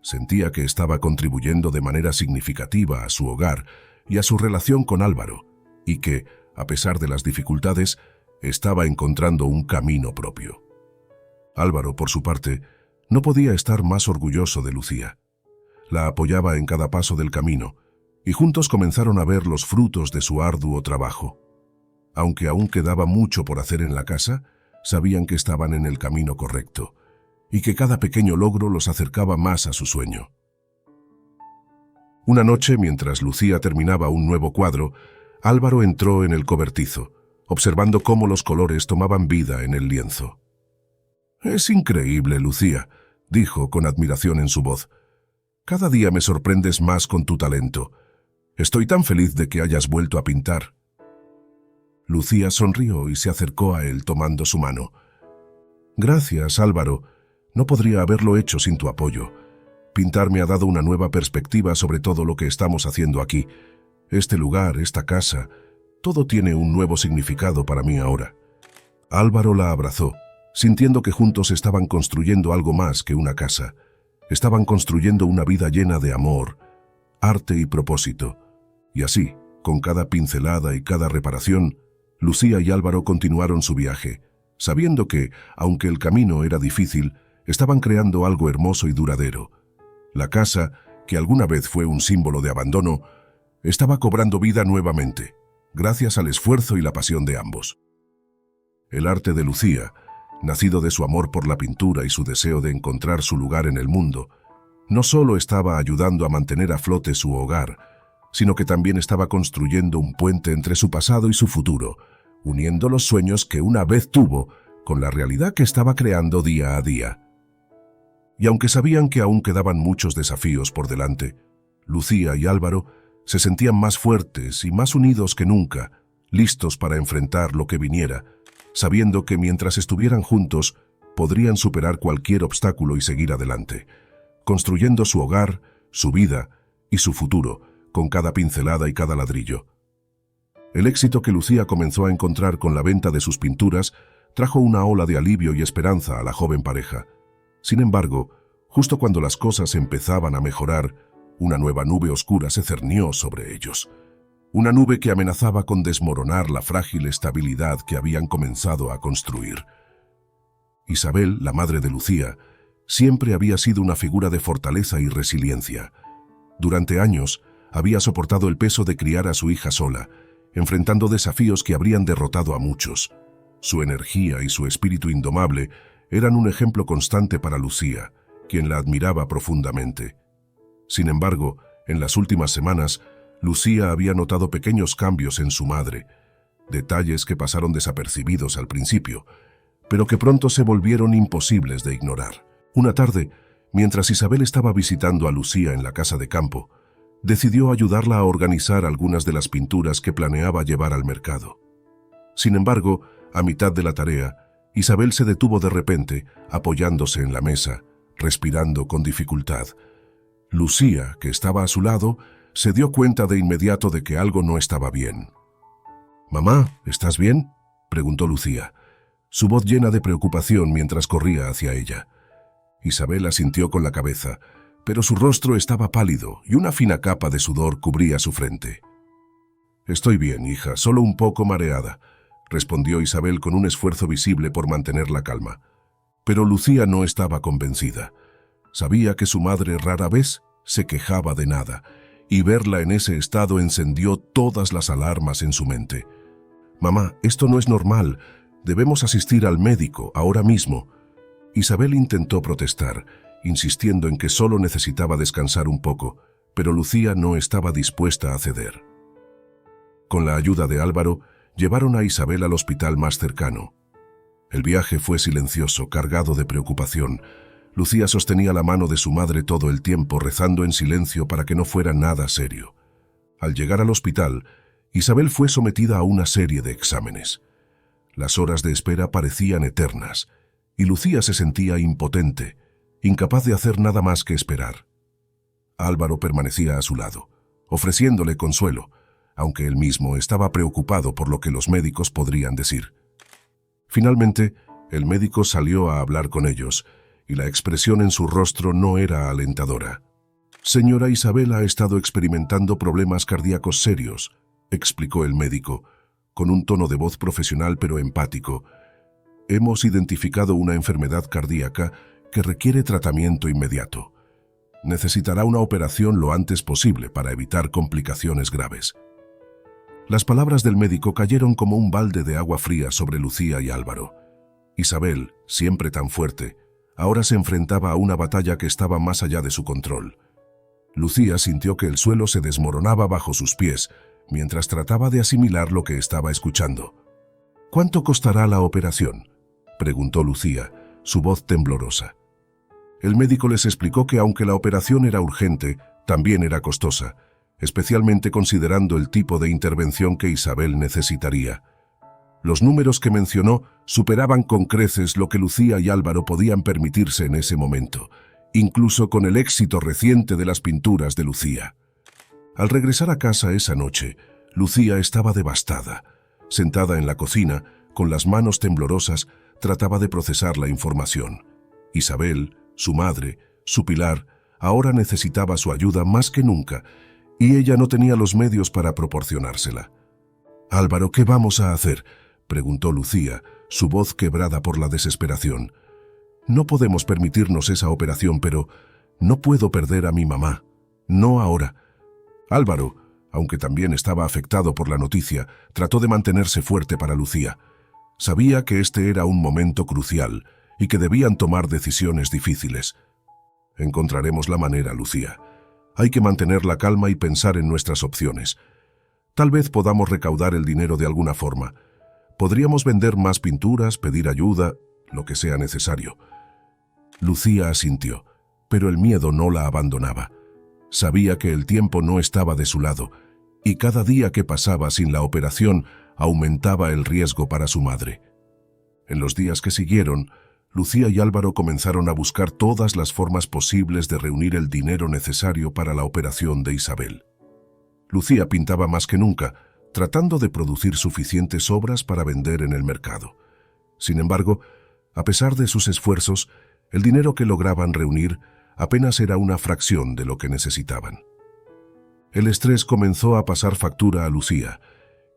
A: Sentía que estaba contribuyendo de manera significativa a su hogar y a su relación con Álvaro, y que, a pesar de las dificultades, estaba encontrando un camino propio. Álvaro, por su parte, no podía estar más orgulloso de Lucía. La apoyaba en cada paso del camino, y juntos comenzaron a ver los frutos de su arduo trabajo. Aunque aún quedaba mucho por hacer en la casa, sabían que estaban en el camino correcto, y que cada pequeño logro los acercaba más a su sueño. Una noche, mientras Lucía terminaba un nuevo cuadro, Álvaro entró en el cobertizo, observando cómo los colores tomaban vida en el lienzo. «Es increíble, Lucía», dijo con admiración en su voz. «Cada día me sorprendes más con tu talento. Estoy tan feliz de que hayas vuelto a pintar». Lucía sonrió y se acercó a él tomando su mano. «Gracias, Álvaro. No podría haberlo hecho sin tu apoyo. Pintar me ha dado una nueva perspectiva sobre todo lo que estamos haciendo aquí. Este lugar, esta casa, todo tiene un nuevo significado para mí ahora». Álvaro la abrazó, sintiendo que juntos estaban construyendo algo más que una casa. Estaban construyendo una vida llena de amor, arte y propósito. Y así, con cada pincelada y cada reparación, Lucía y Álvaro continuaron su viaje, sabiendo que, aunque el camino era difícil, estaban creando algo hermoso y duradero. La casa, que alguna vez fue un símbolo de abandono, estaba cobrando vida nuevamente, gracias al esfuerzo y la pasión de ambos. El arte de Lucía, nacido de su amor por la pintura y su deseo de encontrar su lugar en el mundo, no solo estaba ayudando a mantener a flote su hogar, sino que también estaba construyendo un puente entre su pasado y su futuro, uniendo los sueños que una vez tuvo con la realidad que estaba creando día a día. Y aunque sabían que aún quedaban muchos desafíos por delante, Lucía y Álvaro se sentían más fuertes y más unidos que nunca, listos para enfrentar lo que viniera, sabiendo que mientras estuvieran juntos, podrían superar cualquier obstáculo y seguir adelante, construyendo su hogar, su vida y su futuro, con cada pincelada y cada ladrillo. El éxito que Lucía comenzó a encontrar con la venta de sus pinturas trajo una ola de alivio y esperanza a la joven pareja. Sin embargo, justo cuando las cosas empezaban a mejorar, una nueva nube oscura se cernió sobre ellos. Una nube que amenazaba con desmoronar la frágil estabilidad que habían comenzado a construir. Isabel, la madre de Lucía, siempre había sido una figura de fortaleza y resiliencia. Durante años, había soportado el peso de criar a su hija sola, enfrentando desafíos que habrían derrotado a muchos. Su energía y su espíritu indomable eran un ejemplo constante para Lucía, quien la admiraba profundamente. Sin embargo, en las últimas semanas, Lucía había notado pequeños cambios en su madre, detalles que pasaron desapercibidos al principio, pero que pronto se volvieron imposibles de ignorar. Una tarde, mientras Isabel estaba visitando a Lucía en la casa de campo, decidió ayudarla a organizar algunas de las pinturas que planeaba llevar al mercado. Sin embargo, a mitad de la tarea, Isabel se detuvo de repente, apoyándose en la mesa, respirando con dificultad. Lucía, que estaba a su lado, se dio cuenta de inmediato de que algo no estaba bien. «Mamá, ¿estás bien?», preguntó Lucía, su voz llena de preocupación mientras corría hacia ella. Isabel asintió con la cabeza, pero su rostro estaba pálido y una fina capa de sudor cubría su frente. «Estoy bien, hija, solo un poco mareada», respondió Isabel con un esfuerzo visible por mantener la calma. Pero Lucía no estaba convencida. Sabía que su madre rara vez se quejaba de nada, y verla en ese estado encendió todas las alarmas en su mente. «Mamá, esto no es normal. Debemos asistir al médico ahora mismo». Isabel intentó protestar, insistiendo en que solo necesitaba descansar un poco, pero Lucía no estaba dispuesta a ceder. Con la ayuda de Álvaro, llevaron a Isabel al hospital más cercano. El viaje fue silencioso, cargado de preocupación. Lucía sostenía la mano de su madre todo el tiempo, rezando en silencio para que no fuera nada serio. Al llegar al hospital, Isabel fue sometida a una serie de exámenes. Las horas de espera parecían eternas, y Lucía se sentía impotente, incapaz de hacer nada más que esperar. Álvaro permanecía a su lado, ofreciéndole consuelo, aunque él mismo estaba preocupado por lo que los médicos podrían decir. Finalmente, el médico salió a hablar con ellos, y la expresión en su rostro no era alentadora. «Señora Isabel ha estado experimentando problemas cardíacos serios», explicó el médico, con un tono de voz profesional pero empático. «Hemos identificado una enfermedad cardíaca que requiere tratamiento inmediato. Necesitará una operación lo antes posible para evitar complicaciones graves». Las palabras del médico cayeron como un balde de agua fría sobre Lucía y Álvaro. Isabel, siempre tan fuerte, ahora se enfrentaba a una batalla que estaba más allá de su control. Lucía sintió que el suelo se desmoronaba bajo sus pies mientras trataba de asimilar lo que estaba escuchando. «¿Cuánto costará la operación?», preguntó Lucía, su voz temblorosa. El médico les explicó que aunque la operación era urgente, también era costosa, especialmente considerando el tipo de intervención que Isabel necesitaría. Los números que mencionó superaban con creces lo que Lucía y Álvaro podían permitirse en ese momento, incluso con el éxito reciente de las pinturas de Lucía. Al regresar a casa esa noche, Lucía estaba devastada. Sentada en la cocina, con las manos temblorosas, trataba de procesar la información. Isabel, su madre, su pilar, ahora necesitaba su ayuda más que nunca, y ella no tenía los medios para proporcionársela. «Álvaro, ¿qué vamos a hacer?», preguntó Lucía, su voz quebrada por la desesperación. «No podemos permitirnos esa operación, pero no puedo perder a mi mamá. No ahora». Álvaro, aunque también estaba afectado por la noticia, trató de mantenerse fuerte para Lucía. Sabía que este era un momento crucial y que debían tomar decisiones difíciles. «Encontraremos la manera, Lucía. Hay que mantener la calma y pensar en nuestras opciones. Tal vez podamos recaudar el dinero de alguna forma. Podríamos vender más pinturas, pedir ayuda, lo que sea necesario». Lucía asintió, pero el miedo no la abandonaba. Sabía que el tiempo no estaba de su lado, y cada día que pasaba sin la operación aumentaba el riesgo para su madre. En los días que siguieron, Lucía y Álvaro comenzaron a buscar todas las formas posibles de reunir el dinero necesario para la operación de Isabel. Lucía pintaba más que nunca, tratando de producir suficientes obras para vender en el mercado. Sin embargo, a pesar de sus esfuerzos, el dinero que lograban reunir apenas era una fracción de lo que necesitaban. El estrés comenzó a pasar factura a Lucía,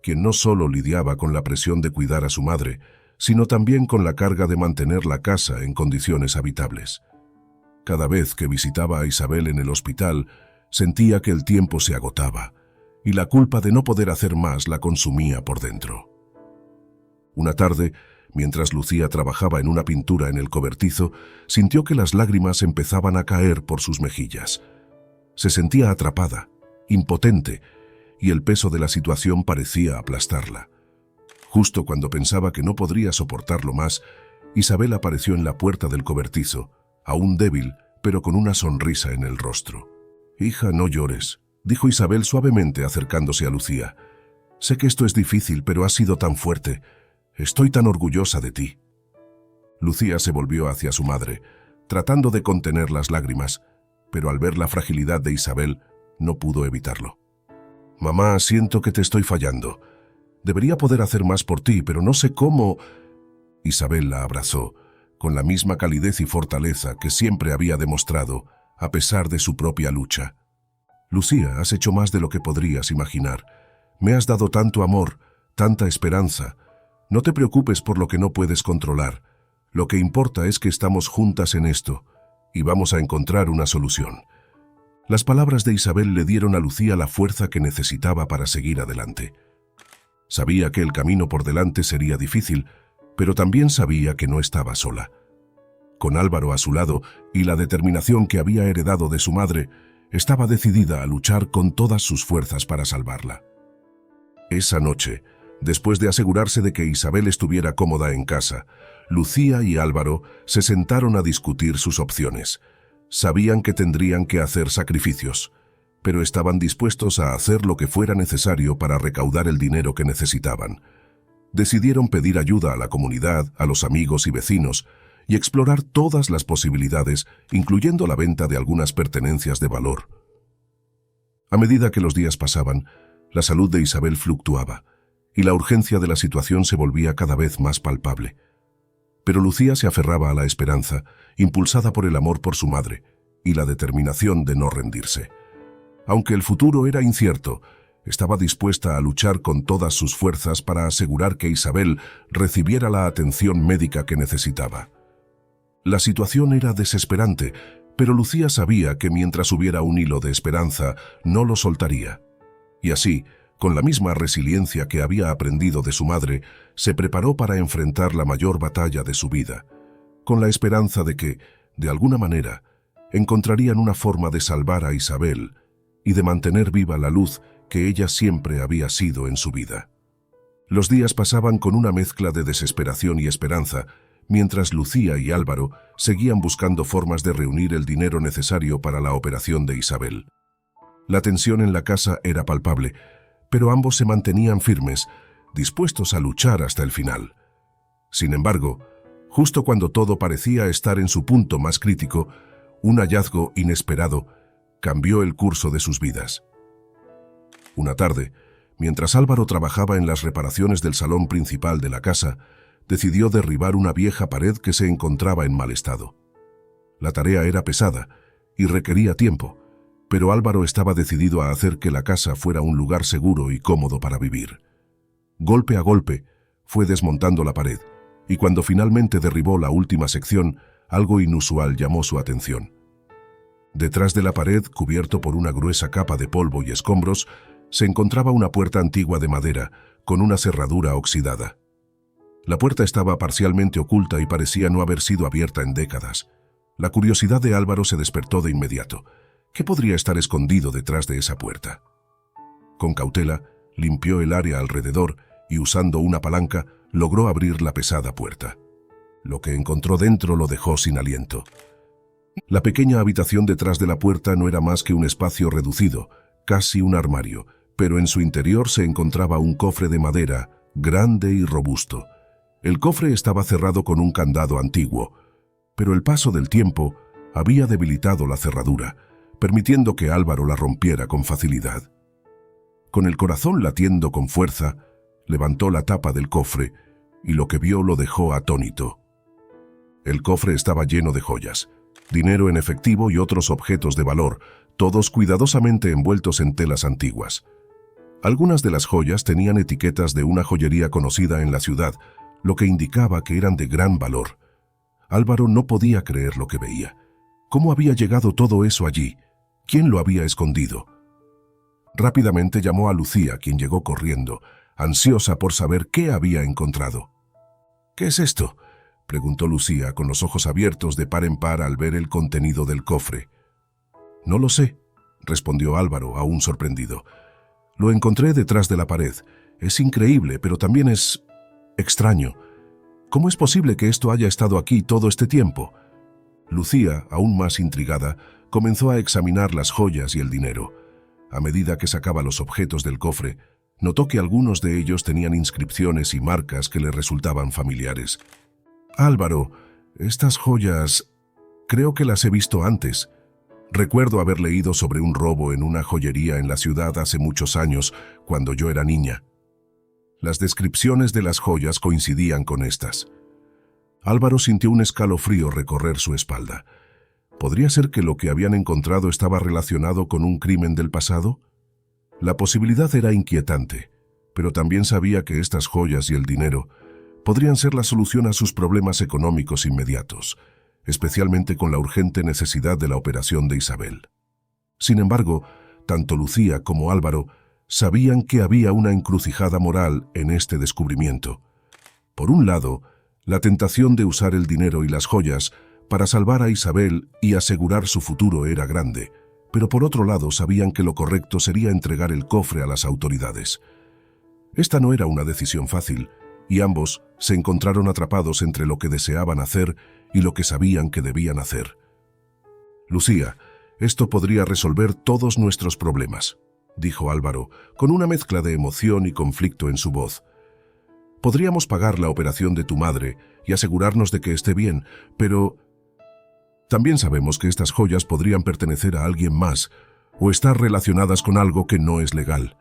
A: quien no solo lidiaba con la presión de cuidar a su madre, sino también con la carga de mantener la casa en condiciones habitables. Cada vez que visitaba a Isabel en el hospital, sentía que el tiempo se agotaba, y la culpa de no poder hacer más la consumía por dentro. Una tarde, mientras Lucía trabajaba en una pintura en el cobertizo, sintió que las lágrimas empezaban a caer por sus mejillas. Se sentía atrapada, impotente, y el peso de la situación parecía aplastarla. Justo cuando pensaba que no podría soportarlo más, Isabel apareció en la puerta del cobertizo, aún débil, pero con una sonrisa en el rostro. «Hija, no llores», dijo Isabel suavemente acercándose a Lucía. «Sé que esto es difícil, pero has sido tan fuerte. Estoy tan orgullosa de ti». Lucía se volvió hacia su madre, tratando de contener las lágrimas, pero al ver la fragilidad de Isabel, no pudo evitarlo. «Mamá, siento que te estoy fallando. Debería poder hacer más por ti, pero no sé cómo». Isabel la abrazó, con la misma calidez y fortaleza que siempre había demostrado, a pesar de su propia lucha. «Lucía, has hecho más de lo que podrías imaginar. Me has dado tanto amor, tanta esperanza. No te preocupes por lo que no puedes controlar. Lo que importa es que estamos juntas en esto, y vamos a encontrar una solución». Las palabras de Isabel le dieron a Lucía la fuerza que necesitaba para seguir adelante. Sabía que el camino por delante sería difícil, pero también sabía que no estaba sola. Con Álvaro a su lado y la determinación que había heredado de su madre, estaba decidida a luchar con todas sus fuerzas para salvarla. Esa noche, Después de asegurarse de que Isabel estuviera cómoda en casa, Lucía y Álvaro se sentaron a discutir sus opciones. Sabían que tendrían que hacer sacrificios, pero estaban dispuestos a hacer lo que fuera necesario para recaudar el dinero que necesitaban. Decidieron pedir ayuda a la comunidad, a los amigos y vecinos, y explorar todas las posibilidades, incluyendo la venta de algunas pertenencias de valor. A medida que los días pasaban, la salud de Isabel fluctuaba, y la urgencia de la situación se volvía cada vez más palpable. Pero Lucía se aferraba a la esperanza, impulsada por el amor por su madre, y la determinación de no rendirse. Aunque el futuro era incierto, estaba dispuesta a luchar con todas sus fuerzas para asegurar que Isabel recibiera la atención médica que necesitaba. La situación era desesperante, pero Lucía sabía que mientras hubiera un hilo de esperanza, no lo soltaría. Y así, con la misma resiliencia que había aprendido de su madre, se preparó para enfrentar la mayor batalla de su vida, con la esperanza de que, de alguna manera, encontrarían una forma de salvar a Isabel y de mantener viva la luz que ella siempre había sido en su vida. Los días pasaban con una mezcla de desesperación y esperanza, mientras Lucía y Álvaro seguían buscando formas de reunir el dinero necesario para la operación de Isabel. La tensión en la casa era palpable, pero ambos se mantenían firmes, dispuestos a luchar hasta el final. Sin embargo, justo cuando todo parecía estar en su punto más crítico, un hallazgo inesperado cambió el curso de sus vidas. Una tarde, mientras Álvaro trabajaba en las reparaciones del salón principal de la casa, decidió derribar una vieja pared que se encontraba en mal estado. La tarea era pesada y requería tiempo, pero Álvaro estaba decidido a hacer que la casa fuera un lugar seguro y cómodo para vivir. Golpe a golpe, fue desmontando la pared, y cuando finalmente derribó la última sección, algo inusual llamó su atención. Detrás de la pared, cubierto por una gruesa capa de polvo y escombros, se encontraba una puerta antigua de madera, con una cerradura oxidada. La puerta estaba parcialmente oculta y parecía no haber sido abierta en décadas. La curiosidad de Álvaro se despertó de inmediato. ¿Qué podría estar escondido detrás de esa puerta? Con cautela, limpió el área alrededor y, usando una palanca, logró abrir la pesada puerta. Lo que encontró dentro lo dejó sin aliento. La pequeña habitación detrás de la puerta no era más que un espacio reducido, casi un armario, pero en su interior se encontraba un cofre de madera, grande y robusto. El cofre estaba cerrado con un candado antiguo, pero el paso del tiempo había debilitado la cerradura, permitiendo que Álvaro la rompiera con facilidad. Con el corazón latiendo con fuerza, levantó la tapa del cofre y lo que vio lo dejó atónito. El cofre estaba lleno de joyas, dinero en efectivo y otros objetos de valor, todos cuidadosamente envueltos en telas antiguas. Algunas de las joyas tenían etiquetas de una joyería conocida en la ciudad, lo que indicaba que eran de gran valor. Álvaro no podía creer lo que veía. ¿Cómo había llegado todo eso allí? ¿Quién lo había escondido? Rápidamente llamó a Lucía, quien llegó corriendo, ansiosa por saber qué había encontrado. «¿Qué es esto?», preguntó Lucía, con los ojos abiertos de par en par al ver el contenido del cofre. «No lo sé», respondió Álvaro, aún sorprendido. «Lo encontré detrás de la pared. Es increíble, pero también es extraño. ¿Cómo es posible que esto haya estado aquí todo este tiempo?». Lucía, aún más intrigada, comenzó a examinar las joyas y el dinero. A medida que sacaba los objetos del cofre, notó que algunos de ellos tenían inscripciones y marcas que le resultaban familiares. «Álvaro, estas joyas, creo que las he visto antes. Recuerdo haber leído sobre un robo en una joyería en la ciudad hace muchos años, cuando yo era niña». Las descripciones de las joyas coincidían con estas. Álvaro sintió un escalofrío recorrer su espalda. ¿Podría ser que lo que habían encontrado estaba relacionado con un crimen del pasado? La posibilidad era inquietante, pero también sabía que estas joyas y el dinero podrían ser la solución a sus problemas económicos inmediatos, especialmente con la urgente necesidad de la operación de Isabel. Sin embargo, tanto Lucía como Álvaro sabían que había una encrucijada moral en este descubrimiento. Por un lado, la tentación de usar el dinero y las joyas para salvar a Isabel y asegurar su futuro era grande, pero por otro lado sabían que lo correcto sería entregar el cofre a las autoridades. Esta no era una decisión fácil, y ambos se encontraron atrapados entre lo que deseaban hacer y lo que sabían que debían hacer. «Lucía, esto podría resolver todos nuestros problemas», dijo Álvaro, con una mezcla de emoción y conflicto en su voz. «Podríamos pagar la operación de tu madre y asegurarnos de que esté bien, pero también sabemos que estas joyas podrían pertenecer a alguien más o estar relacionadas con algo que no es legal.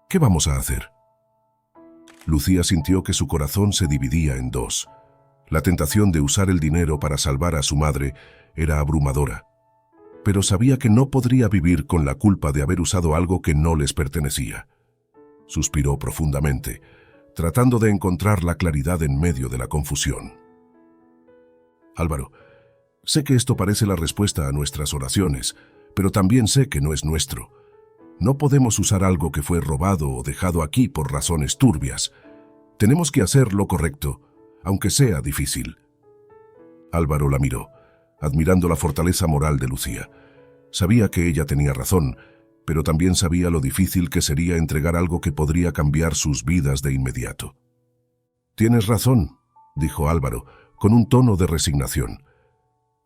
A: ¿Qué vamos a hacer?» Lucía sintió que su corazón se dividía en dos. La tentación de usar el dinero para salvar a su madre era abrumadora, pero sabía que no podría vivir con la culpa de haber usado algo que no les pertenecía. Suspiró profundamente, tratando de encontrar la claridad en medio de la confusión. «Álvaro, sé que esto parece la respuesta a nuestras oraciones, pero también sé que no es nuestro. No podemos usar algo que fue robado o dejado aquí por razones turbias. Tenemos que hacer lo correcto, aunque sea difícil». Álvaro la miró, admirando la fortaleza moral de Lucía. Sabía que ella tenía razón, pero también sabía lo difícil que sería entregar algo que podría cambiar sus vidas de inmediato. «Tienes razón», dijo Álvaro, con un tono de resignación.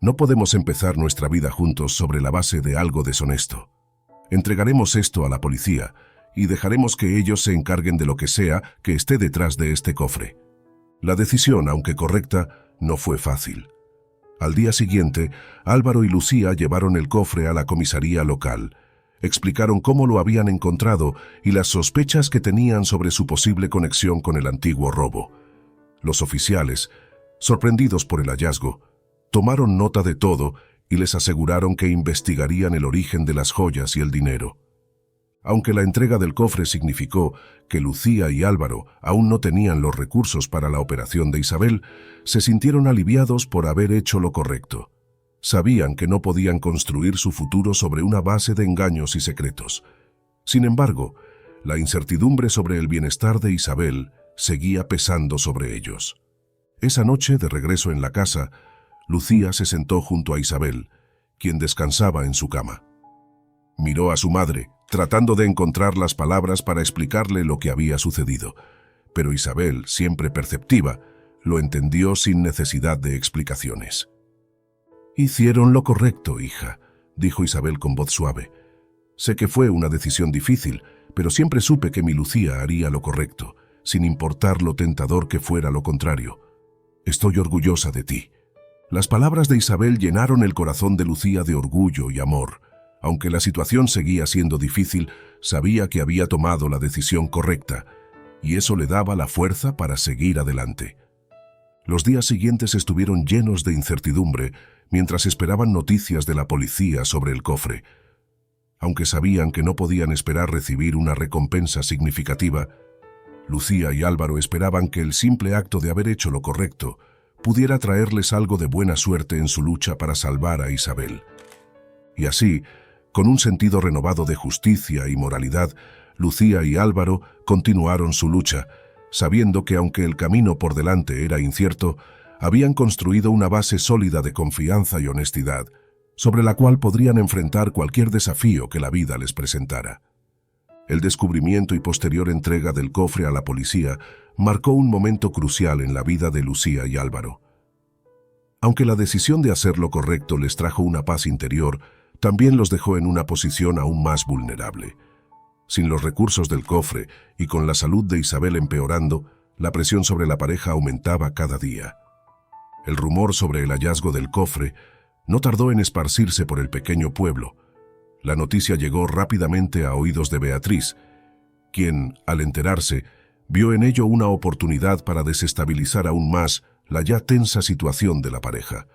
A: «No podemos empezar nuestra vida juntos sobre la base de algo deshonesto. Entregaremos esto a la policía y dejaremos que ellos se encarguen de lo que sea que esté detrás de este cofre». La decisión, aunque correcta, no fue fácil. Al día siguiente, Álvaro y Lucía llevaron el cofre a la comisaría local. Explicaron cómo lo habían encontrado y las sospechas que tenían sobre su posible conexión con el antiguo robo. Los oficiales, sorprendidos por el hallazgo, tomaron nota de todo y les aseguraron que investigarían el origen de las joyas y el dinero. Aunque la entrega del cofre significó que Lucía y Álvaro aún no tenían los recursos para la operación de Isabel, se sintieron aliviados por haber hecho lo correcto. Sabían que no podían construir su futuro sobre una base de engaños y secretos. Sin embargo, la incertidumbre sobre el bienestar de Isabel seguía pesando sobre ellos. Esa noche, de regreso en la casa, Lucía se sentó junto a Isabel, quien descansaba en su cama. Miró a su madre, tratando de encontrar las palabras para explicarle lo que había sucedido, pero Isabel, siempre perceptiva, lo entendió sin necesidad de explicaciones. «Hicieron lo correcto, hija», dijo Isabel con voz suave. «Sé que fue una decisión difícil, pero siempre supe que mi Lucía haría lo correcto, sin importar lo tentador que fuera lo contrario. Estoy orgullosa de ti». Las palabras de Isabel llenaron el corazón de Lucía de orgullo y amor. Aunque la situación seguía siendo difícil, sabía que había tomado la decisión correcta, y eso le daba la fuerza para seguir adelante. Los días siguientes estuvieron llenos de incertidumbre mientras esperaban noticias de la policía sobre el cofre. Aunque sabían que no podían esperar recibir una recompensa significativa, Lucía y Álvaro esperaban que el simple acto de haber hecho lo correcto pudiera traerles algo de buena suerte en su lucha para salvar a Isabel. Y así, con un sentido renovado de justicia y moralidad, Lucía y Álvaro continuaron su lucha, sabiendo que aunque el camino por delante era incierto, habían construido una base sólida de confianza y honestidad, sobre la cual podrían enfrentar cualquier desafío que la vida les presentara. El descubrimiento y posterior entrega del cofre a la policía marcó un momento crucial en la vida de Lucía y Álvaro. Aunque la decisión de hacer lo correcto les trajo una paz interior, también los dejó en una posición aún más vulnerable. Sin los recursos del cofre y con la salud de Isabel empeorando, la presión sobre la pareja aumentaba cada día. El rumor sobre el hallazgo del cofre no tardó en esparcirse por el pequeño pueblo. La noticia llegó rápidamente a oídos de Beatriz, quien, al enterarse, vio en ello una oportunidad para desestabilizar aún más la ya tensa situación de la pareja.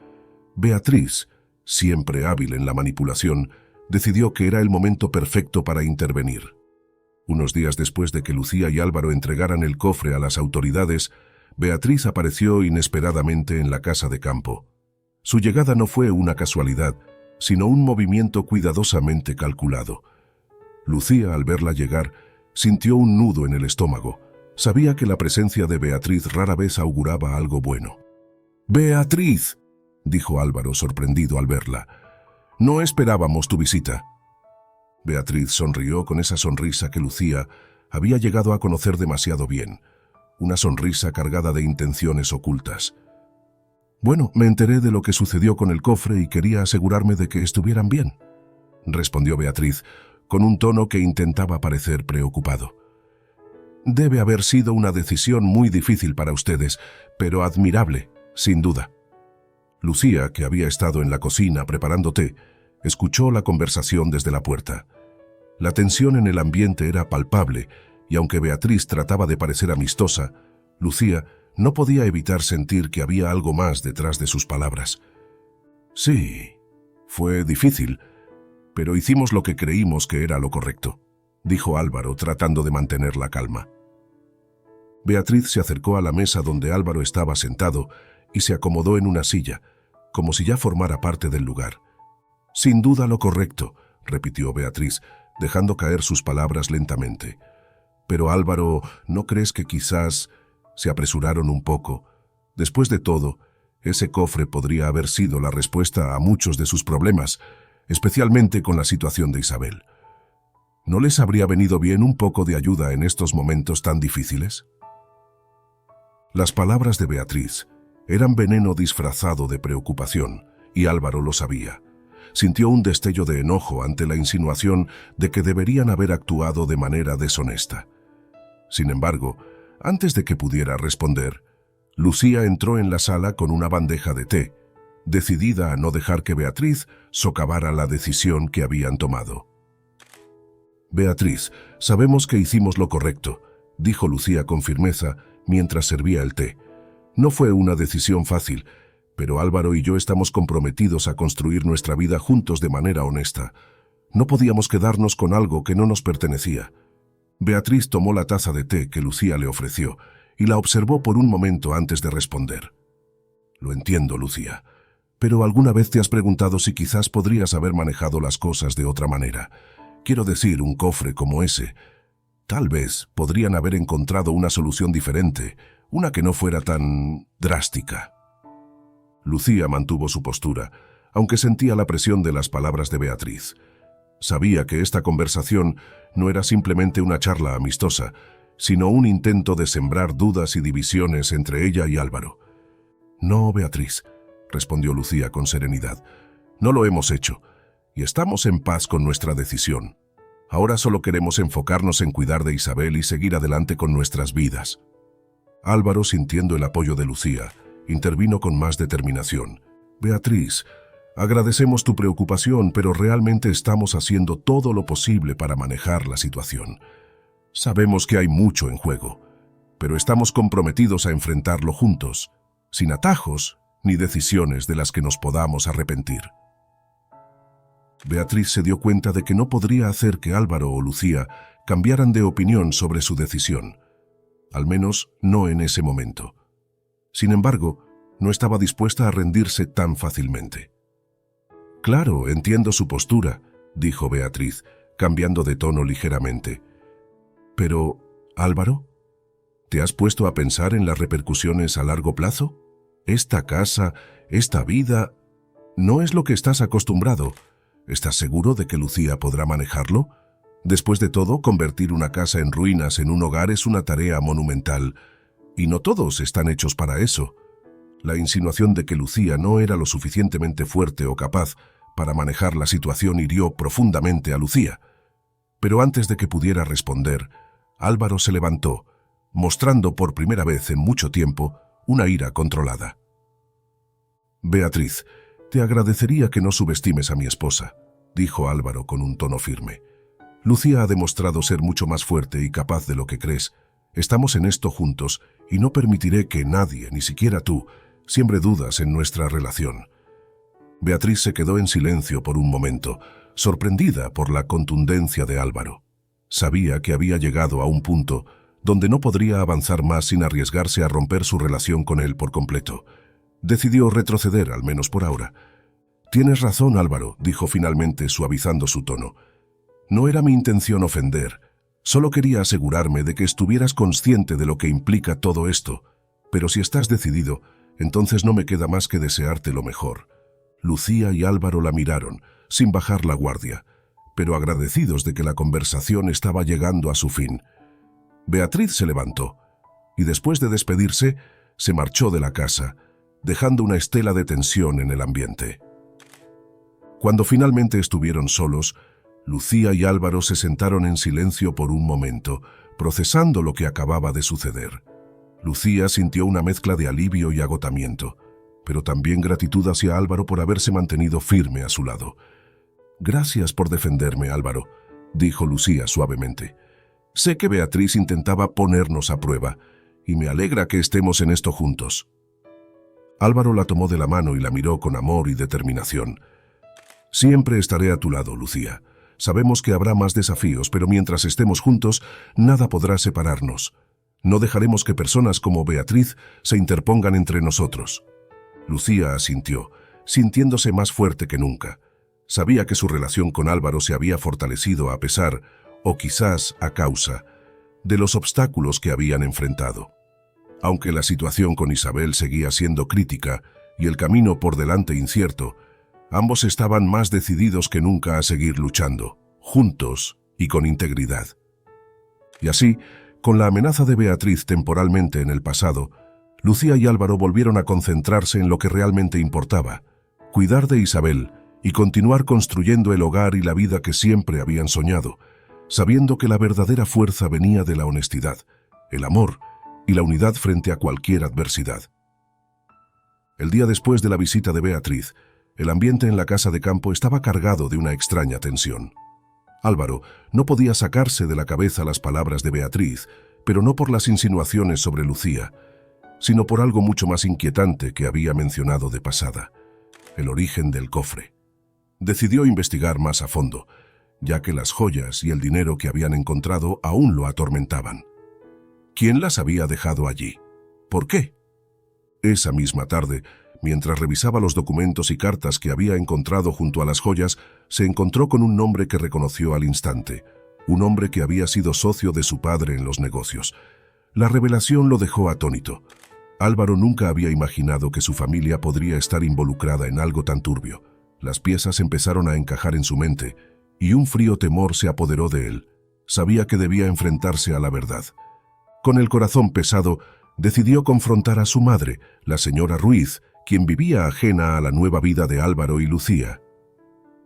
A: Beatriz, siempre hábil en la manipulación, decidió que era el momento perfecto para intervenir. Unos días después de que Lucía y Álvaro entregaran el cofre a las autoridades, Beatriz apareció inesperadamente en la casa de campo. Su llegada no fue una casualidad, sino un movimiento cuidadosamente calculado. Lucía, al verla llegar, sintió un nudo en el estómago. Sabía que la presencia de Beatriz rara vez auguraba algo bueno. «¡Beatriz!», dijo Álvaro, sorprendido al verla. «No esperábamos tu visita». Beatriz sonrió con esa sonrisa que Lucía había llegado a conocer demasiado bien. Una sonrisa cargada de intenciones ocultas. «Bueno, me enteré de lo que sucedió con el cofre y quería asegurarme de que estuvieran bien», respondió Beatriz, con un tono que intentaba parecer preocupado. «Debe haber sido una decisión muy difícil para ustedes, pero admirable, sin duda». Lucía, que había estado en la cocina preparando té, escuchó la conversación desde la puerta. La tensión en el ambiente era palpable, y aunque Beatriz trataba de parecer amistosa, Lucía no podía evitar sentir que había algo más detrás de sus palabras. «Sí, fue difícil, pero hicimos lo que creímos que era lo correcto», dijo Álvaro, tratando de mantener la calma. Beatriz se acercó a la mesa donde Álvaro estaba sentado y se acomodó en una silla, como si ya formara parte del lugar. «Sin duda lo correcto», repitió Beatriz, dejando caer sus palabras lentamente. «Pero Álvaro, ¿no crees que quizás se apresuraron un poco? Después de todo, ese cofre podría haber sido la respuesta a muchos de sus problemas, especialmente con la situación de Isabel. ¿No les habría venido bien un poco de ayuda en estos momentos tan difíciles?» Las palabras de Beatriz eran veneno disfrazado de preocupación, y Álvaro lo sabía. Sintió un destello de enojo ante la insinuación de que deberían haber actuado de manera deshonesta. Sin embargo, antes de que pudiera responder, Lucía entró en la sala con una bandeja de té, decidida a no dejar que Beatriz socavara la decisión que habían tomado. «Beatriz, sabemos que hicimos lo correcto», dijo Lucía con firmeza mientras servía el té. «No fue una decisión fácil, pero Álvaro y yo estamos comprometidos a construir nuestra vida juntos de manera honesta. No podíamos quedarnos con algo que no nos pertenecía». Beatriz tomó la taza de té que Lucía le ofreció y la observó por un momento antes de responder. «Lo entiendo, Lucía, pero ¿alguna vez te has preguntado si quizás podrías haber manejado las cosas de otra manera? Quiero decir, un cofre como ese. Tal vez podrían haber encontrado una solución diferente, una que no fuera tan drástica». Lucía mantuvo su postura, aunque sentía la presión de las palabras de Beatriz. Sabía que esta conversación no era simplemente una charla amistosa, sino un intento de sembrar dudas y divisiones entre ella y Álvaro. «No, Beatriz», respondió Lucía con serenidad, «no lo hemos hecho, y estamos en paz con nuestra decisión. Ahora solo queremos enfocarnos en cuidar de Isabel y seguir adelante con nuestras vidas». Álvaro, sintiendo el apoyo de Lucía, intervino con más determinación. «Beatriz, agradecemos tu preocupación, pero realmente estamos haciendo todo lo posible para manejar la situación. Sabemos que hay mucho en juego, pero estamos comprometidos a enfrentarlo juntos, sin atajos ni decisiones de las que nos podamos arrepentir». Beatriz se dio cuenta de que no podría hacer que Álvaro o Lucía cambiaran de opinión sobre su decisión, al menos no en ese momento. Sin embargo, no estaba dispuesta a rendirse tan fácilmente. «Claro, entiendo su postura», dijo Beatriz, cambiando de tono ligeramente. «Pero, Álvaro, ¿te has puesto a pensar en las repercusiones a largo plazo? Esta casa, esta vida, no es lo que estás acostumbrado. ¿Estás seguro de que Lucía podrá manejarlo? Después de todo, convertir una casa en ruinas en un hogar es una tarea monumental, y no todos están hechos para eso». La insinuación de que Lucía no era lo suficientemente fuerte o capaz para manejar la situación hirió profundamente a Lucía. Pero antes de que pudiera responder, Álvaro se levantó, mostrando por primera vez en mucho tiempo una ira controlada. «Beatriz, te agradecería que no subestimes a mi esposa», dijo Álvaro con un tono firme. «Lucía ha demostrado ser mucho más fuerte y capaz de lo que crees. Estamos en esto juntos y no permitiré que nadie, ni siquiera tú, siembre dudas en nuestra relación». Beatriz se quedó en silencio por un momento, sorprendida por la contundencia de Álvaro. Sabía que había llegado a un punto donde no podría avanzar más sin arriesgarse a romper su relación con él por completo. Decidió retroceder, al menos por ahora. «Tienes razón, Álvaro», dijo finalmente, suavizando su tono. «No era mi intención ofender. Solo quería asegurarme de que estuvieras consciente de lo que implica todo esto. Pero si estás decidido, entonces no me queda más que desearte lo mejor». Lucía y Álvaro la miraron, sin bajar la guardia, pero agradecidos de que la conversación estaba llegando a su fin. Beatriz se levantó y después de despedirse, se marchó de la casa, dejando una estela de tensión en el ambiente. Cuando finalmente estuvieron solos, Lucía y Álvaro se sentaron en silencio por un momento, procesando lo que acababa de suceder. Lucía sintió una mezcla de alivio y agotamiento, pero también gratitud hacia Álvaro por haberse mantenido firme a su lado. «Gracias por defenderme, Álvaro», dijo Lucía suavemente. «Sé que Beatriz intentaba ponernos a prueba, y me alegra que estemos en esto juntos». Álvaro la tomó de la mano y la miró con amor y determinación. «Siempre estaré a tu lado, Lucía. Sabemos que habrá más desafíos, pero mientras estemos juntos, nada podrá separarnos. No dejaremos que personas como Beatriz se interpongan entre nosotros». Lucía asintió, sintiéndose más fuerte que nunca. Sabía que su relación con Álvaro se había fortalecido a pesar, o quizás a causa, de los obstáculos que habían enfrentado. Aunque la situación con Isabel seguía siendo crítica y el camino por delante incierto, ambos estaban más decididos que nunca a seguir luchando, juntos y con integridad. Y así, con la amenaza de Beatriz temporalmente en el pasado, Lucía y Álvaro volvieron a concentrarse en lo que realmente importaba: cuidar de Isabel y continuar construyendo el hogar y la vida que siempre habían soñado, sabiendo que la verdadera fuerza venía de la honestidad, el amor y la unidad frente a cualquier adversidad. El día después de la visita de Beatriz, el ambiente en la casa de campo estaba cargado de una extraña tensión. Álvaro no podía sacarse de la cabeza las palabras de Beatriz, pero no por las insinuaciones sobre Lucía, sino por algo mucho más inquietante que había mencionado de pasada: el origen del cofre. Decidió investigar más a fondo, ya que las joyas y el dinero que habían encontrado aún lo atormentaban. ¿Quién las había dejado allí? ¿Por qué? Esa misma tarde, mientras revisaba los documentos y cartas que había encontrado junto a las joyas, se encontró con un nombre que reconoció al instante, un hombre que había sido socio de su padre en los negocios. La revelación lo dejó atónito. Álvaro nunca había imaginado que su familia podría estar involucrada en algo tan turbio. Las piezas empezaron a encajar en su mente, y un frío temor se apoderó de él. Sabía que debía enfrentarse a la verdad. Con el corazón pesado, decidió confrontar a su madre, la señora Ruiz, quien vivía ajena a la nueva vida de Álvaro y Lucía.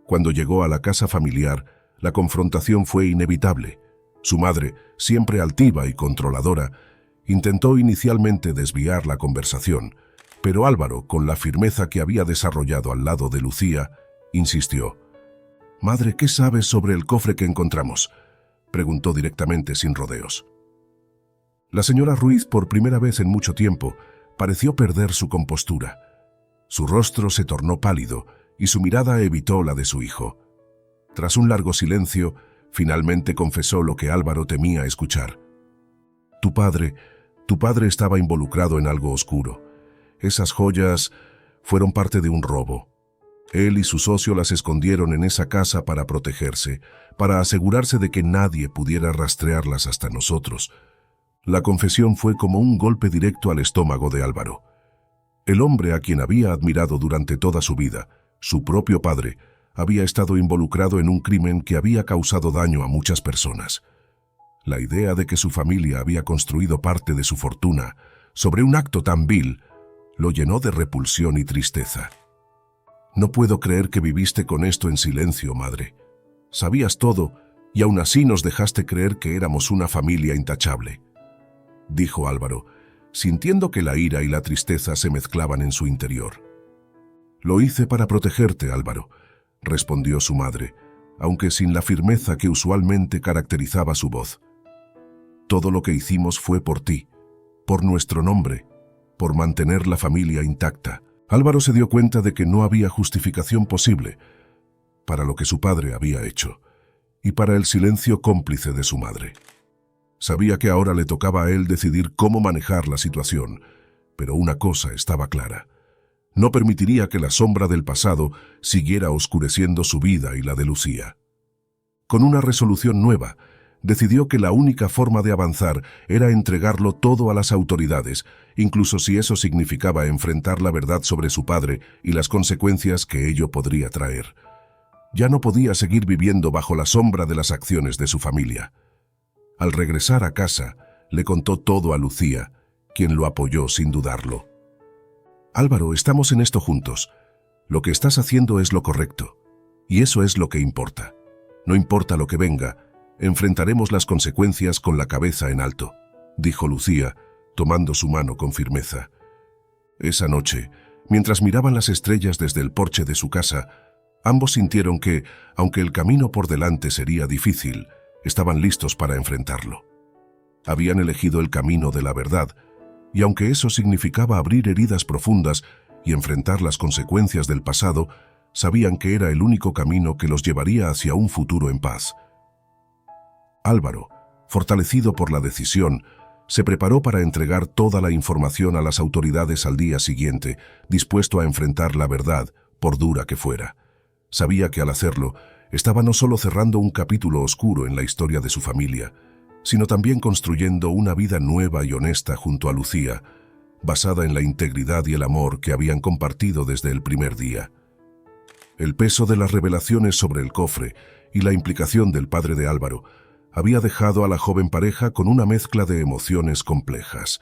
A: Cuando llegó a la casa familiar, la confrontación fue inevitable. Su madre, siempre altiva y controladora, intentó inicialmente desviar la conversación, pero Álvaro, con la firmeza que había desarrollado al lado de Lucía, insistió. «Madre, ¿qué sabes sobre el cofre que encontramos?», preguntó directamente sin rodeos. La señora Ruiz, por primera vez en mucho tiempo, pareció perder su compostura. Su rostro se tornó pálido y su mirada evitó la de su hijo. Tras un largo silencio, finalmente confesó lo que Álvaro temía escuchar. Tu padre estaba involucrado en algo oscuro. Esas joyas fueron parte de un robo. Él y su socio las escondieron en esa casa para protegerse, para asegurarse de que nadie pudiera rastrearlas hasta nosotros». La confesión fue como un golpe directo al estómago de Álvaro. El hombre a quien había admirado durante toda su vida, su propio padre, había estado involucrado en un crimen que había causado daño a muchas personas. La idea de que su familia había construido parte de su fortuna sobre un acto tan vil lo llenó de repulsión y tristeza. «No puedo creer que viviste con esto en silencio, madre. Sabías todo y aún así nos dejaste creer que éramos una familia intachable», dijo Álvaro, sintiendo que la ira y la tristeza se mezclaban en su interior. «Lo hice para protegerte, Álvaro», respondió su madre, aunque sin la firmeza que usualmente caracterizaba su voz. «Todo lo que hicimos fue por ti, por nuestro nombre, por mantener la familia intacta». Álvaro se dio cuenta de que no había justificación posible para lo que su padre había hecho y para el silencio cómplice de su madre. Sabía que ahora le tocaba a él decidir cómo manejar la situación, pero una cosa estaba clara. No permitiría que la sombra del pasado siguiera oscureciendo su vida y la de Lucía. Con una resolución nueva, decidió que la única forma de avanzar era entregarlo todo a las autoridades, incluso si eso significaba enfrentar la verdad sobre su padre y las consecuencias que ello podría traer. Ya no podía seguir viviendo bajo la sombra de las acciones de su familia. Al regresar a casa, Le contó todo a Lucía, quien lo apoyó sin dudarlo. Álvaro, estamos en esto juntos. Lo que estás haciendo es lo correcto. Y eso es lo que importa. No importa lo que venga, enfrentaremos las consecuencias con la cabeza en alto, dijo Lucía, tomando su mano con firmeza. Esa noche, mientras miraban las estrellas desde el porche de su casa, ambos sintieron que, aunque el camino por delante sería difícil, estaban listos para enfrentarlo. Habían elegido el camino de la verdad, y aunque eso significaba abrir heridas profundas y enfrentar las consecuencias del pasado, sabían que era el único camino que los llevaría hacia un futuro en paz. Álvaro, fortalecido por la decisión, se preparó para entregar toda la información a las autoridades al día siguiente, dispuesto a enfrentar la verdad, por dura que fuera. Sabía que al hacerlo, estaba no solo cerrando un capítulo oscuro en la historia de su familia, sino también construyendo una vida nueva y honesta junto a Lucía, basada en la integridad y el amor que habían compartido desde el primer día. El peso de las revelaciones sobre el cofre y la implicación del padre de Álvaro había dejado a la joven pareja con una mezcla de emociones complejas.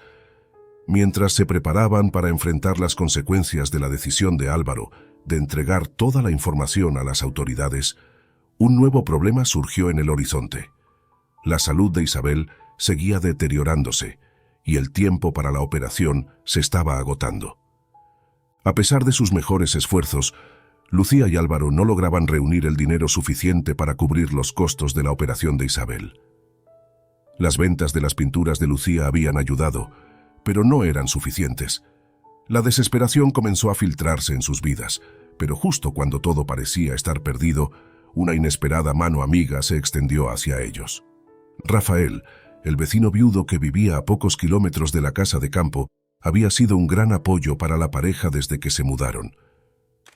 A: Mientras se preparaban para enfrentar las consecuencias de la decisión de Álvaro de entregar toda la información a las autoridades, un nuevo problema surgió en el horizonte. La salud de Isabel seguía deteriorándose y el tiempo para la operación se estaba agotando. A pesar de sus mejores esfuerzos, Lucía y Álvaro no lograban reunir el dinero suficiente para cubrir los costos de la operación de Isabel. Las ventas de las pinturas de Lucía habían ayudado, pero no eran suficientes. La desesperación comenzó a filtrarse en sus vidas, pero justo cuando todo parecía estar perdido, una inesperada mano amiga se extendió hacia ellos. Rafael, el vecino viudo que vivía a pocos kilómetros de la casa de campo, había sido un gran apoyo para la pareja desde que se mudaron.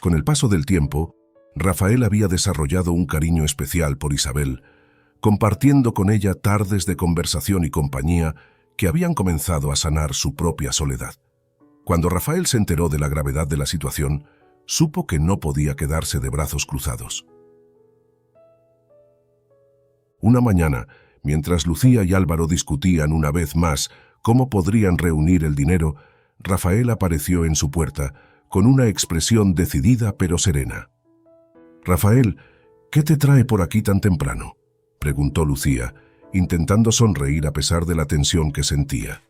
A: Con el paso del tiempo, Rafael había desarrollado un cariño especial por Isabel, compartiendo con ella tardes de conversación y compañía que habían comenzado a sanar su propia soledad. Cuando Rafael se enteró de la gravedad de la situación, supo que no podía quedarse de brazos cruzados. Una mañana, mientras Lucía y Álvaro discutían una vez más cómo podrían reunir el dinero, Rafael apareció en su puerta con una expresión decidida pero serena. «Rafael, ¿qué te trae por aquí tan temprano?», preguntó Lucía, intentando sonreír a pesar de la tensión que sentía.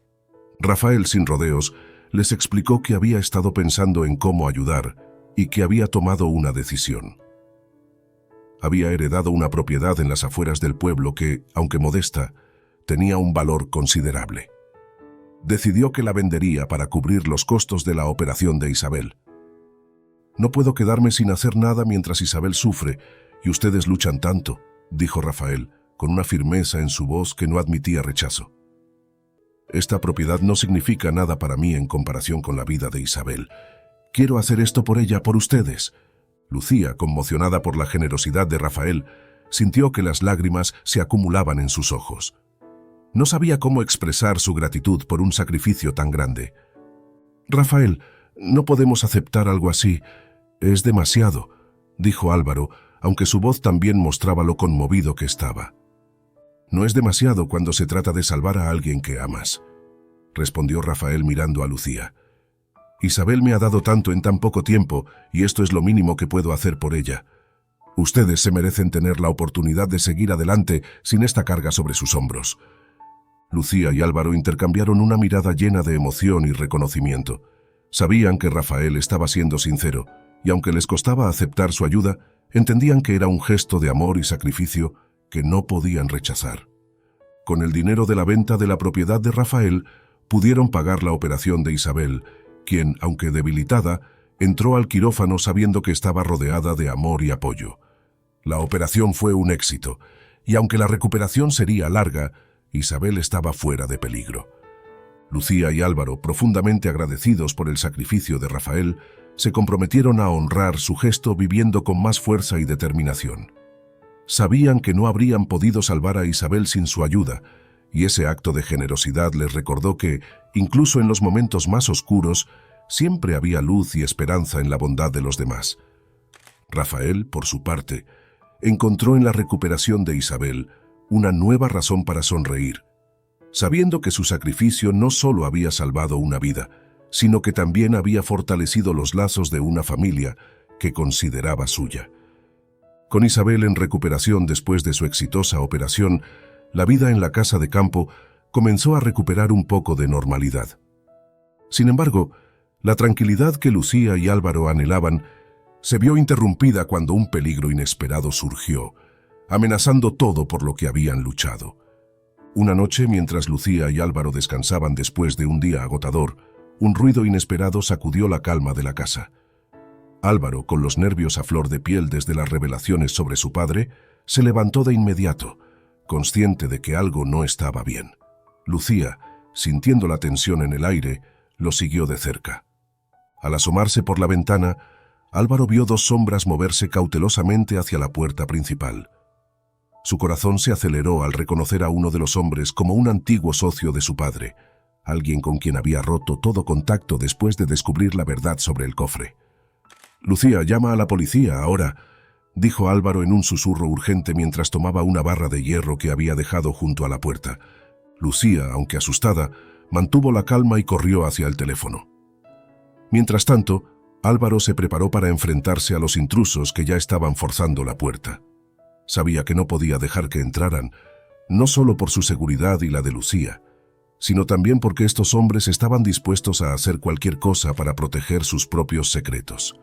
A: Rafael, sin rodeos, les explicó que había estado pensando en cómo ayudar y que había tomado una decisión. Había heredado una propiedad en las afueras del pueblo que, aunque modesta, tenía un valor considerable. Decidió que la vendería para cubrir los costos de la operación de Isabel. «No puedo quedarme sin hacer nada mientras Isabel sufre y ustedes luchan tanto», dijo Rafael, con una firmeza en su voz que no admitía rechazo. «Esta propiedad no significa nada para mí en comparación con la vida de Isabel. Quiero hacer esto por ella, por ustedes». Lucía, conmocionada por la generosidad de Rafael, sintió que las lágrimas se acumulaban en sus ojos. No sabía cómo expresar su gratitud por un sacrificio tan grande. «Rafael, no podemos aceptar algo así. Es demasiado», dijo Álvaro, aunque su voz también mostraba lo conmovido que estaba. «No es demasiado cuando se trata de salvar a alguien que amas», respondió Rafael mirando a Lucía. «Isabel me ha dado tanto en tan poco tiempo y esto es lo mínimo que puedo hacer por ella. Ustedes se merecen tener la oportunidad de seguir adelante sin esta carga sobre sus hombros». Lucía y Álvaro intercambiaron una mirada llena de emoción y reconocimiento. Sabían que Rafael estaba siendo sincero, y aunque les costaba aceptar su ayuda, entendían que era un gesto de amor y sacrificio que no podían rechazar. Con el dinero de la venta de la propiedad de Rafael, pudieron pagar la operación de Isabel, quien, aunque debilitada, entró al quirófano sabiendo que estaba rodeada de amor y apoyo. La operación fue un éxito, y aunque la recuperación sería larga, Isabel estaba fuera de peligro. Lucía y Álvaro, profundamente agradecidos por el sacrificio de Rafael, se comprometieron a honrar su gesto viviendo con más fuerza y determinación. Sabían que no habrían podido salvar a Isabel sin su ayuda, y ese acto de generosidad les recordó que, incluso en los momentos más oscuros, siempre había luz y esperanza en la bondad de los demás. Rafael, por su parte, encontró en la recuperación de Isabel una nueva razón para sonreír. sabiendo que su sacrificio no solo había salvado una vida, sino que también había fortalecido los lazos de una familia que consideraba suya. Con Isabel en recuperación después de su exitosa operación, la vida en la casa de campo comenzó a recuperar un poco de normalidad. Sin embargo, la tranquilidad que Lucía y Álvaro anhelaban se vio interrumpida cuando un peligro inesperado surgió, amenazando todo por lo que habían luchado. Una noche, mientras Lucía y Álvaro descansaban después de un día agotador, un ruido inesperado sacudió la calma de la casa. Álvaro, con los nervios a flor de piel desde las revelaciones sobre su padre, se levantó de inmediato, consciente de que algo no estaba bien. Lucía, sintiendo la tensión en el aire, lo siguió de cerca. Al asomarse por la ventana, Álvaro vio dos sombras moverse cautelosamente hacia la puerta principal. Su corazón se aceleró al reconocer a uno de los hombres como un antiguo socio de su padre, alguien con quien había roto todo contacto después de descubrir la verdad sobre el cofre. «Lucía, llama a la policía ahora», dijo Álvaro en un susurro urgente mientras tomaba una barra de hierro que había dejado junto a la puerta. Lucía, aunque asustada, mantuvo la calma y corrió hacia el teléfono. Mientras tanto, Álvaro se preparó para enfrentarse a los intrusos que ya estaban forzando la puerta. Sabía que no podía dejar que entraran, no solo por su seguridad y la de Lucía, sino también porque estos hombres estaban dispuestos a hacer cualquier cosa para proteger sus propios secretos.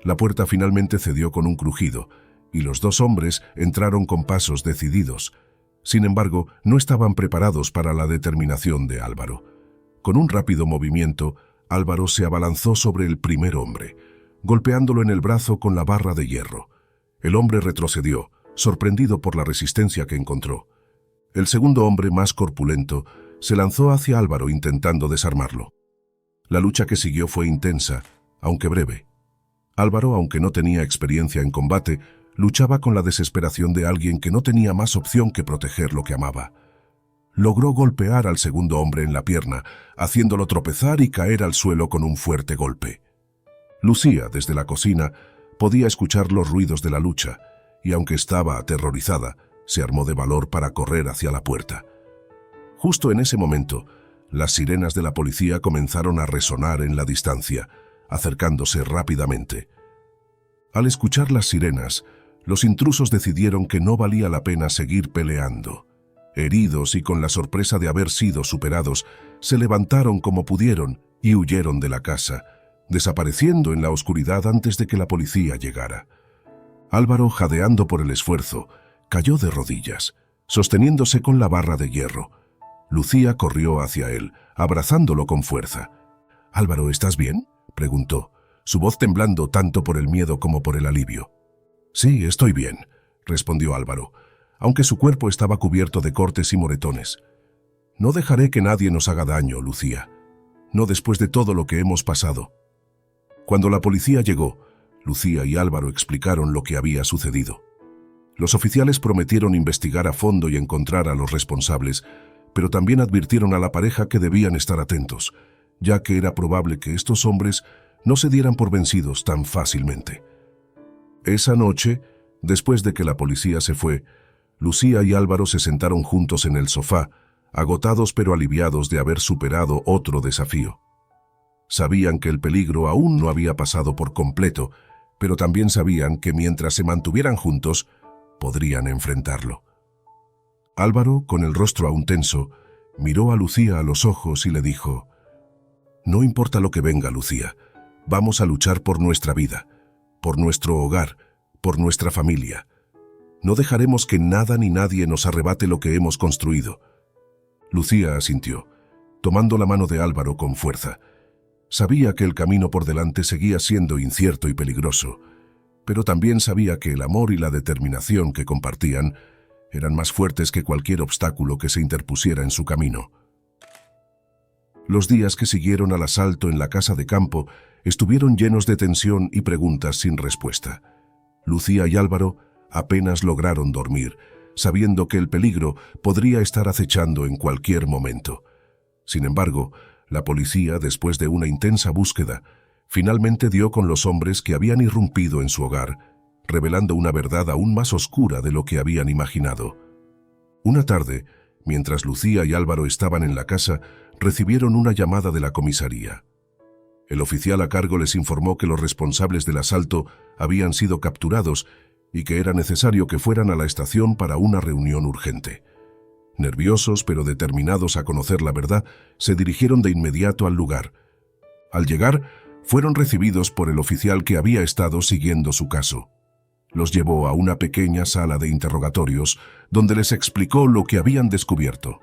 A: La puerta finalmente cedió con un crujido, y los dos hombres entraron con pasos decididos. Sin embargo, no estaban preparados para la determinación de Álvaro. Con un rápido movimiento, Álvaro se abalanzó sobre el primer hombre, golpeándolo en el brazo con la barra de hierro. El hombre retrocedió, sorprendido por la resistencia que encontró. El segundo hombre, más corpulento, se lanzó hacia Álvaro intentando desarmarlo. La lucha que siguió fue intensa, aunque breve. Álvaro, aunque no tenía experiencia en combate, luchaba con la desesperación de alguien que no tenía más opción que proteger lo que amaba. Logró golpear al segundo hombre en la pierna, haciéndolo tropezar y caer al suelo con un fuerte golpe. Lucía, desde la cocina, podía escuchar los ruidos de la lucha, y aunque estaba aterrorizada, se armó de valor para correr hacia la puerta. Justo en ese momento, las sirenas de la policía comenzaron a resonar en la distancia, acercándose rápidamente. Al escuchar las sirenas, los intrusos decidieron que no valía la pena seguir peleando. Heridos y con la sorpresa de haber sido superados, se levantaron como pudieron y huyeron de la casa, desapareciendo en la oscuridad antes de que la policía llegara. Álvaro, jadeando por el esfuerzo, cayó de rodillas, sosteniéndose con la barra de hierro. Lucía corrió hacia él, abrazándolo con fuerza. «Álvaro, ¿estás bien?», preguntó, su voz temblando tanto por el miedo como por el alivio. «Sí, estoy bien», respondió Álvaro, aunque su cuerpo estaba cubierto de cortes y moretones. «No dejaré que nadie nos haga daño, Lucía. No después de todo lo que hemos pasado». Cuando la policía llegó, Lucía y Álvaro explicaron lo que había sucedido. Los oficiales prometieron investigar a fondo y encontrar a los responsables, pero también advirtieron a la pareja que debían estar atentos, ya que era probable que estos hombres no se dieran por vencidos tan fácilmente. Esa noche, después de que la policía se fue, Lucía y Álvaro se sentaron juntos en el sofá, agotados pero aliviados de haber superado otro desafío. Sabían que el peligro aún no había pasado por completo, pero también sabían que mientras se mantuvieran juntos, podrían enfrentarlo. Álvaro, con el rostro aún tenso, miró a Lucía a los ojos y le dijo: «No importa lo que venga, Lucía, vamos a luchar por nuestra vida, por nuestro hogar, por nuestra familia. No dejaremos que nada ni nadie nos arrebate lo que hemos construido». Lucía asintió, tomando la mano de Álvaro con fuerza. Sabía que el camino por delante seguía siendo incierto y peligroso, pero también sabía que el amor y la determinación que compartían eran más fuertes que cualquier obstáculo que se interpusiera en su camino. Los días que siguieron al asalto en la casa de campo estuvieron llenos de tensión y preguntas sin respuesta. Lucía y Álvaro apenas lograron dormir, sabiendo que el peligro podría estar acechando en cualquier momento. Sin embargo, la policía, después de una intensa búsqueda, finalmente dio con los hombres que habían irrumpido en su hogar, revelando una verdad aún más oscura de lo que habían imaginado. Una tarde, Mientras Lucía y Álvaro estaban en la casa, recibieron una llamada de la comisaría. El oficial a cargo les informó que los responsables del asalto habían sido capturados y que era necesario que fueran a la estación para una reunión urgente. Nerviosos pero determinados a conocer la verdad, se dirigieron de inmediato al lugar. Al llegar, fueron recibidos por el oficial que había estado siguiendo su caso. Los llevó a una pequeña sala de interrogatorios donde les explicó lo que habían descubierto.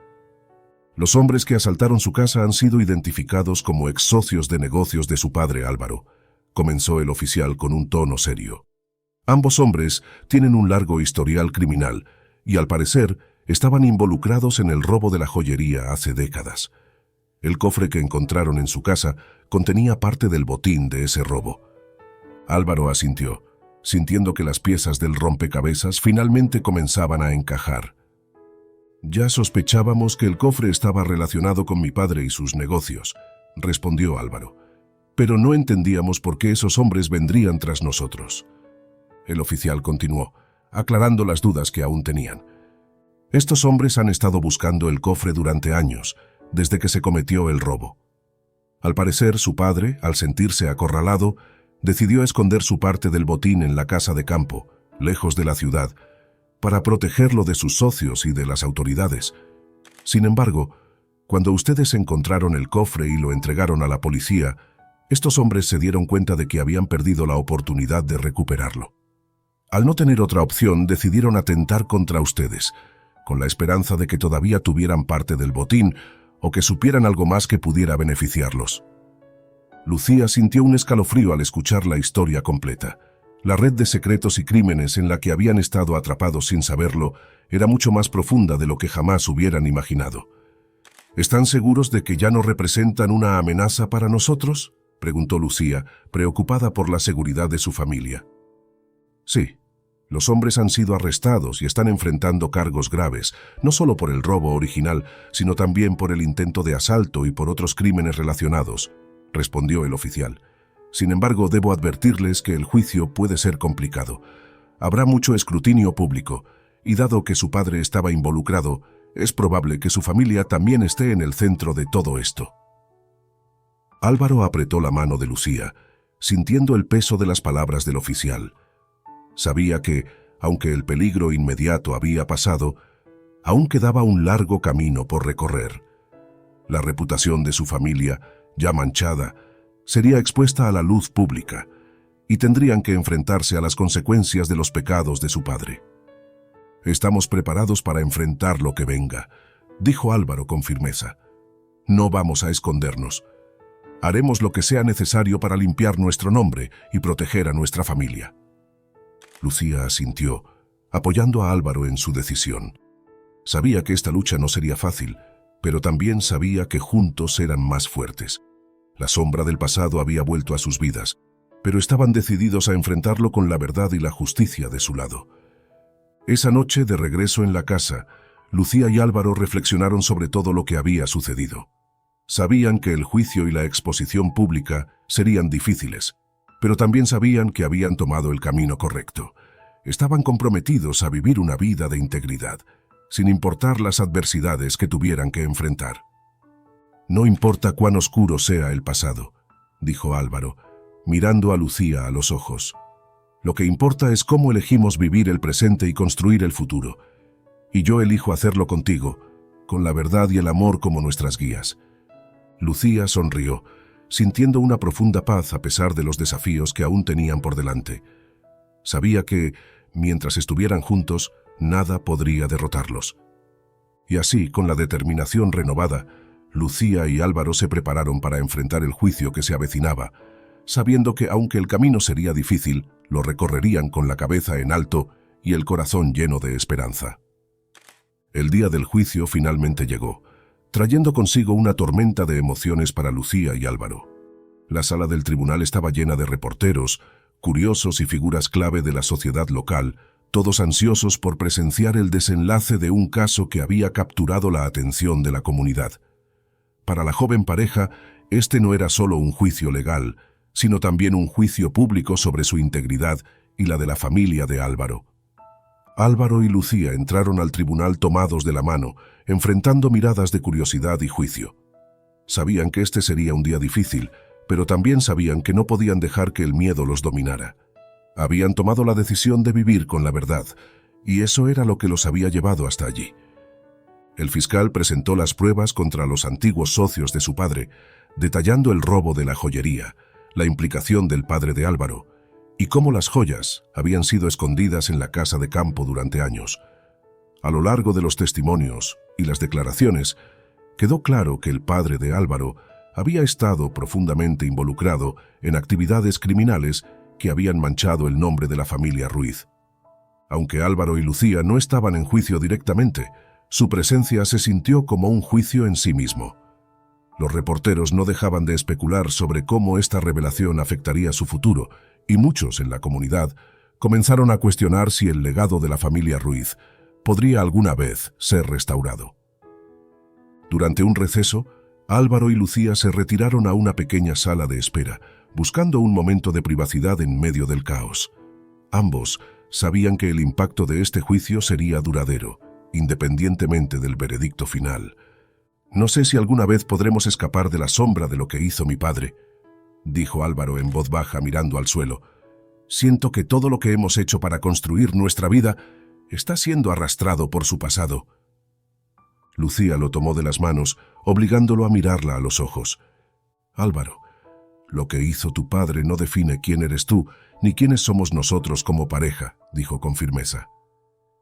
A: Los hombres que asaltaron su casa han sido identificados como ex socios de negocios de su padre Álvaro, comenzó el oficial con un tono serio. Ambos hombres tienen un largo historial criminal y al parecer estaban involucrados en el robo de la joyería hace décadas. El cofre que encontraron en su casa contenía parte del botín de ese robo. Álvaro asintió, sintiendo que las piezas del rompecabezas finalmente comenzaban a encajar. «Ya sospechábamos que el cofre estaba relacionado con mi padre y sus negocios», respondió Álvaro, «pero no entendíamos por qué esos hombres vendrían tras nosotros». El oficial continuó, aclarando las dudas que aún tenían. «Estos hombres han estado buscando el cofre durante años, desde que se cometió el robo. Al parecer, su padre, al sentirse acorralado, decidió esconder su parte del botín en la casa de campo, lejos de la ciudad, para protegerlo de sus socios y de las autoridades. Sin embargo, cuando ustedes encontraron el cofre y lo entregaron a la policía, estos hombres se dieron cuenta de que habían perdido la oportunidad de recuperarlo. Al no tener otra opción, decidieron atentar contra ustedes, con la esperanza de que todavía tuvieran parte del botín o que supieran algo más que pudiera beneficiarlos». Lucía sintió un escalofrío al escuchar la historia completa. La red de secretos y crímenes en la que habían estado atrapados sin saberlo era mucho más profunda de lo que jamás hubieran imaginado. «¿Están seguros de que ya no representan una amenaza para nosotros?», preguntó Lucía, preocupada por la seguridad de su familia. «Sí. Los hombres han sido arrestados y están enfrentando cargos graves, no solo por el robo original, sino también por el intento de asalto y por otros crímenes relacionados», respondió el oficial. «Sin embargo, debo advertirles que el juicio puede ser complicado. Habrá mucho escrutinio público, y dado que su padre estaba involucrado, es probable que su familia también esté en el centro de todo esto». Álvaro apretó la mano de Lucía, sintiendo el peso de las palabras del oficial. Sabía que, aunque el peligro inmediato había pasado, aún quedaba un largo camino por recorrer. La reputación de su familia, ya manchada, sería expuesta a la luz pública, y tendrían que enfrentarse a las consecuencias de los pecados de su padre. «Estamos preparados para enfrentar lo que venga», dijo Álvaro con firmeza. «No vamos a escondernos. Haremos lo que sea necesario para limpiar nuestro nombre y proteger a nuestra familia». Lucía asintió, apoyando a Álvaro en su decisión. Sabía que esta lucha no sería fácil, pero también sabía que juntos eran más fuertes. La sombra del pasado había vuelto a sus vidas, pero estaban decididos a enfrentarlo con la verdad y la justicia de su lado. Esa noche, de regreso en la casa, Lucía y Álvaro reflexionaron sobre todo lo que había sucedido. Sabían que el juicio y la exposición pública serían difíciles, pero también sabían que habían tomado el camino correcto. Estaban comprometidos a vivir una vida de integridad, sin importar las adversidades que tuvieran que enfrentar. «No importa cuán oscuro sea el pasado», dijo Álvaro, mirando a Lucía a los ojos. «Lo que importa es cómo elegimos vivir el presente y construir el futuro. Y yo elijo hacerlo contigo, con la verdad y el amor como nuestras guías». Lucía sonrió, sintiendo una profunda paz a pesar de los desafíos que aún tenían por delante. Sabía que, mientras estuvieran juntos, nada podría derrotarlos. Y así, con la determinación renovada, Lucía y Álvaro se prepararon para enfrentar el juicio que se avecinaba, sabiendo que, aunque el camino sería difícil, lo recorrerían con la cabeza en alto y el corazón lleno de esperanza. El día del juicio finalmente llegó, trayendo consigo una tormenta de emociones para Lucía y Álvaro. La sala del tribunal estaba llena de reporteros, curiosos y figuras clave de la sociedad local, todos ansiosos por presenciar el desenlace de un caso que había capturado la atención de la comunidad. Para la joven pareja, este no era solo un juicio legal, sino también un juicio público sobre su integridad y la de la familia de Álvaro. Álvaro y Lucía entraron al tribunal tomados de la mano, enfrentando miradas de curiosidad y juicio. Sabían que este sería un día difícil, pero también sabían que no podían dejar que el miedo los dominara. Habían tomado la decisión de vivir con la verdad, y eso era lo que los había llevado hasta allí. El fiscal presentó las pruebas contra los antiguos socios de su padre, detallando el robo de la joyería, la implicación del padre de Álvaro, y cómo las joyas habían sido escondidas en la casa de campo durante años. A lo largo de los testimonios y las declaraciones, quedó claro que el padre de Álvaro había estado profundamente involucrado en actividades criminales que habían manchado el nombre de la familia Ruiz. Aunque Álvaro y Lucía no estaban en juicio directamente, su presencia se sintió como un juicio en sí mismo. Los reporteros no dejaban de especular sobre cómo esta revelación afectaría su futuro, y muchos en la comunidad comenzaron a cuestionar si el legado de la familia Ruiz podría alguna vez ser restaurado. Durante un receso, Álvaro y Lucía se retiraron a una pequeña sala de espera, buscando un momento de privacidad en medio del caos. Ambos sabían que el impacto de este juicio sería duradero, independientemente del veredicto final. «No sé si alguna vez podremos escapar de la sombra de lo que hizo mi padre», dijo Álvaro en voz baja mirando al suelo. «Siento que todo lo que hemos hecho para construir nuestra vida está siendo arrastrado por su pasado». Lucía lo tomó de las manos, obligándolo a mirarla a los ojos. «Álvaro, lo que hizo tu padre no define quién eres tú, ni quiénes somos nosotros como pareja», dijo con firmeza.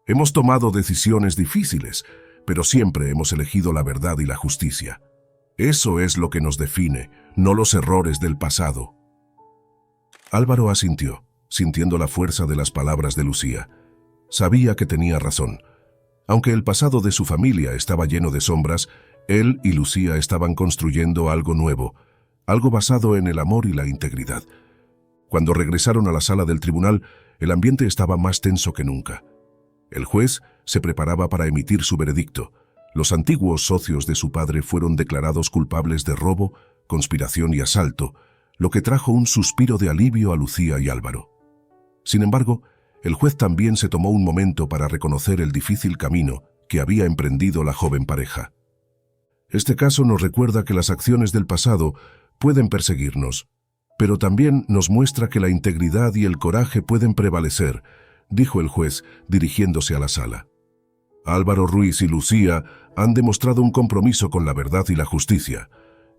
A: «Hemos tomado decisiones difíciles, pero siempre hemos elegido la verdad y la justicia. Eso es lo que nos define, no los errores del pasado». Álvaro asintió, sintiendo la fuerza de las palabras de Lucía. Sabía que tenía razón. Aunque el pasado de su familia estaba lleno de sombras, él y Lucía estaban construyendo algo nuevo, algo basado en el amor y la integridad. Cuando regresaron a la sala del tribunal, el ambiente estaba más tenso que nunca. El juez se preparaba para emitir su veredicto. Los antiguos socios de su padre fueron declarados culpables de robo, conspiración y asalto, lo que trajo un suspiro de alivio a Lucía y Álvaro. Sin embargo, el juez también se tomó un momento para reconocer el difícil camino que había emprendido la joven pareja. «Este caso nos recuerda que las acciones del pasado pueden perseguirnos, pero también nos muestra que la integridad y el coraje pueden prevalecer», dijo el juez, dirigiéndose a la sala. «Álvaro Ruiz y Lucía han demostrado un compromiso con la verdad y la justicia,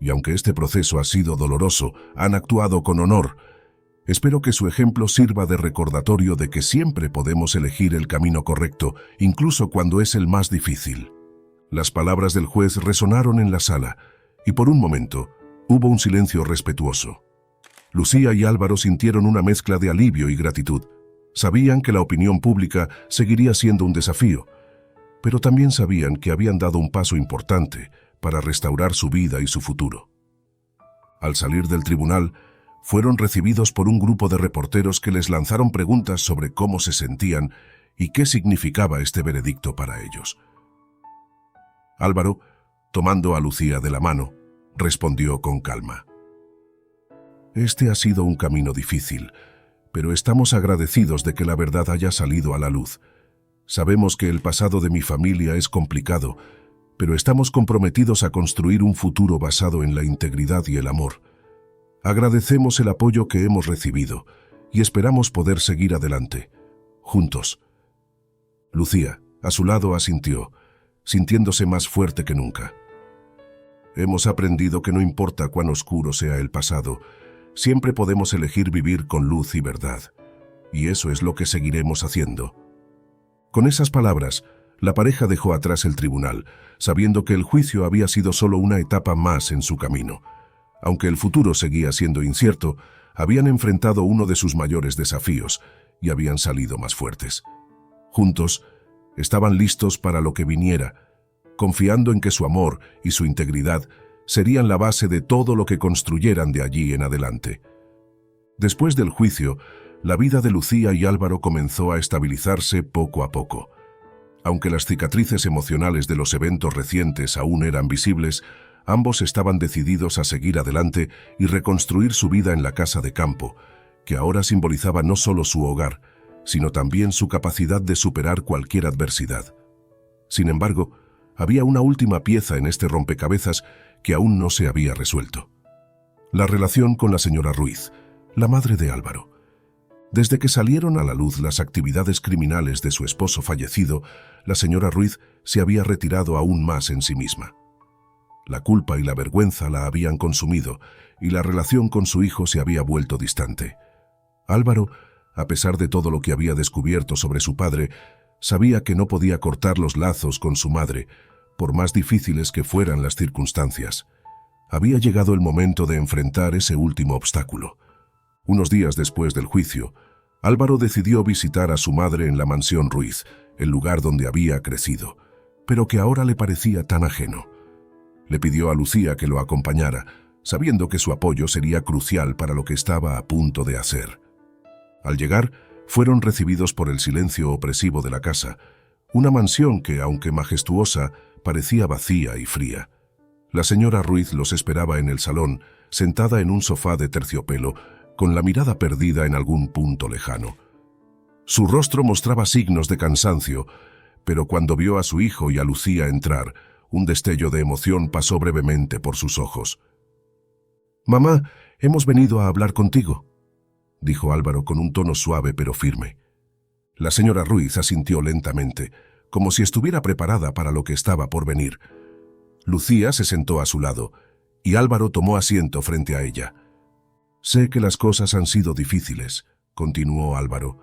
A: y aunque este proceso ha sido doloroso, han actuado con honor. Espero que su ejemplo sirva de recordatorio de que siempre podemos elegir el camino correcto, incluso cuando es el más difícil». Las palabras del juez resonaron en la sala, y por un momento hubo un silencio respetuoso. Lucía y Álvaro sintieron una mezcla de alivio y gratitud. Sabían que la opinión pública seguiría siendo un desafío, pero también sabían que habían dado un paso importante para restaurar su vida y su futuro. Al salir del tribunal, fueron recibidos por un grupo de reporteros que les lanzaron preguntas sobre cómo se sentían y qué significaba este veredicto para ellos. Álvaro, tomando a Lucía de la mano, respondió con calma. «Este ha sido un camino difícil, pero estamos agradecidos de que la verdad haya salido a la luz. Sabemos que el pasado de mi familia es complicado, pero estamos comprometidos a construir un futuro basado en la integridad y el amor. Agradecemos el apoyo que hemos recibido y esperamos poder seguir adelante, juntos». Lucía, a su lado, asintió, sintiéndose más fuerte que nunca. «Hemos aprendido que no importa cuán oscuro sea el pasado, siempre podemos elegir vivir con luz y verdad, y eso es lo que seguiremos haciendo». Con esas palabras, la pareja dejó atrás el tribunal, sabiendo que el juicio había sido solo una etapa más en su camino. Aunque el futuro seguía siendo incierto, habían enfrentado uno de sus mayores desafíos y habían salido más fuertes. Juntos, estaban listos para lo que viniera, confiando en que su amor y su integridad serían la base de todo lo que construyeran de allí en adelante. Después del juicio, la vida de Lucía y Álvaro comenzó a estabilizarse poco a poco. Aunque las cicatrices emocionales de los eventos recientes aún eran visibles, ambos estaban decididos a seguir adelante y reconstruir su vida en la casa de campo, que ahora simbolizaba no solo su hogar, sino también su capacidad de superar cualquier adversidad. Sin embargo, había una última pieza en este rompecabezas que aún no se había resuelto. La relación con la señora Ruiz, la madre de Álvaro. Desde que salieron a la luz las actividades criminales de su esposo fallecido, la señora Ruiz se había retirado aún más en sí misma. La culpa y la vergüenza la habían consumido y la relación con su hijo se había vuelto distante. Álvaro, a pesar de todo lo que había descubierto sobre su padre, sabía que no podía cortar los lazos con su madre, por más difíciles que fueran las circunstancias. Había llegado el momento de enfrentar ese último obstáculo. Unos días después del juicio, Álvaro decidió visitar a su madre en la mansión Ruiz, el lugar donde había crecido, pero que ahora le parecía tan ajeno. Le pidió a Lucía que lo acompañara, sabiendo que su apoyo sería crucial para lo que estaba a punto de hacer. Al llegar, fueron recibidos por el silencio opresivo de la casa, una mansión que, aunque majestuosa, parecía vacía y fría. La señora Ruiz los esperaba en el salón, sentada en un sofá de terciopelo, con la mirada perdida en algún punto lejano. Su rostro mostraba signos de cansancio, pero cuando vio a su hijo y a Lucía entrar, un destello de emoción pasó brevemente por sus ojos. «Mamá, hemos venido a hablar contigo», dijo Álvaro con un tono suave pero firme. La señora Ruiz asintió lentamente, como si estuviera preparada para lo que estaba por venir. Lucía se sentó a su lado, y Álvaro tomó asiento frente a ella. «Sé que las cosas han sido difíciles», continuó Álvaro.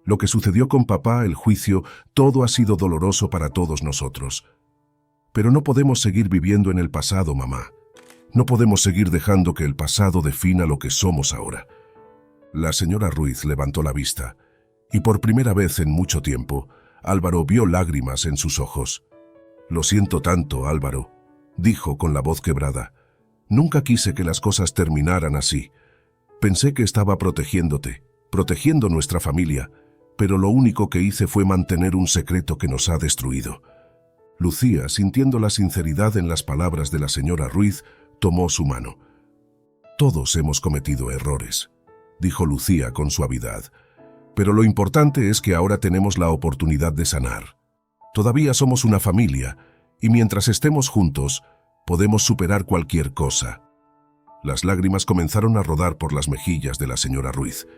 A: «Lo que sucedió con papá, el juicio, todo ha sido doloroso para todos nosotros. Pero no podemos seguir viviendo en el pasado, mamá. No podemos seguir dejando que el pasado defina lo que somos ahora». La señora Ruiz levantó la vista, y por primera vez en mucho tiempo, Álvaro vio lágrimas en sus ojos. «Lo siento tanto, Álvaro», dijo con la voz quebrada. «Nunca quise que las cosas terminaran así. Pensé que estaba protegiéndote, protegiendo nuestra familia, pero lo único que hice fue mantener un secreto que nos ha destruido». Lucía, sintiendo la sinceridad en las palabras de la señora Ruiz, tomó su mano. «Todos hemos cometido errores», dijo Lucía con suavidad. «Pero lo importante es que ahora tenemos la oportunidad de sanar. Todavía somos una familia, y mientras estemos juntos, podemos superar cualquier cosa». Las lágrimas comenzaron a rodar por las mejillas de la señora Ruiz.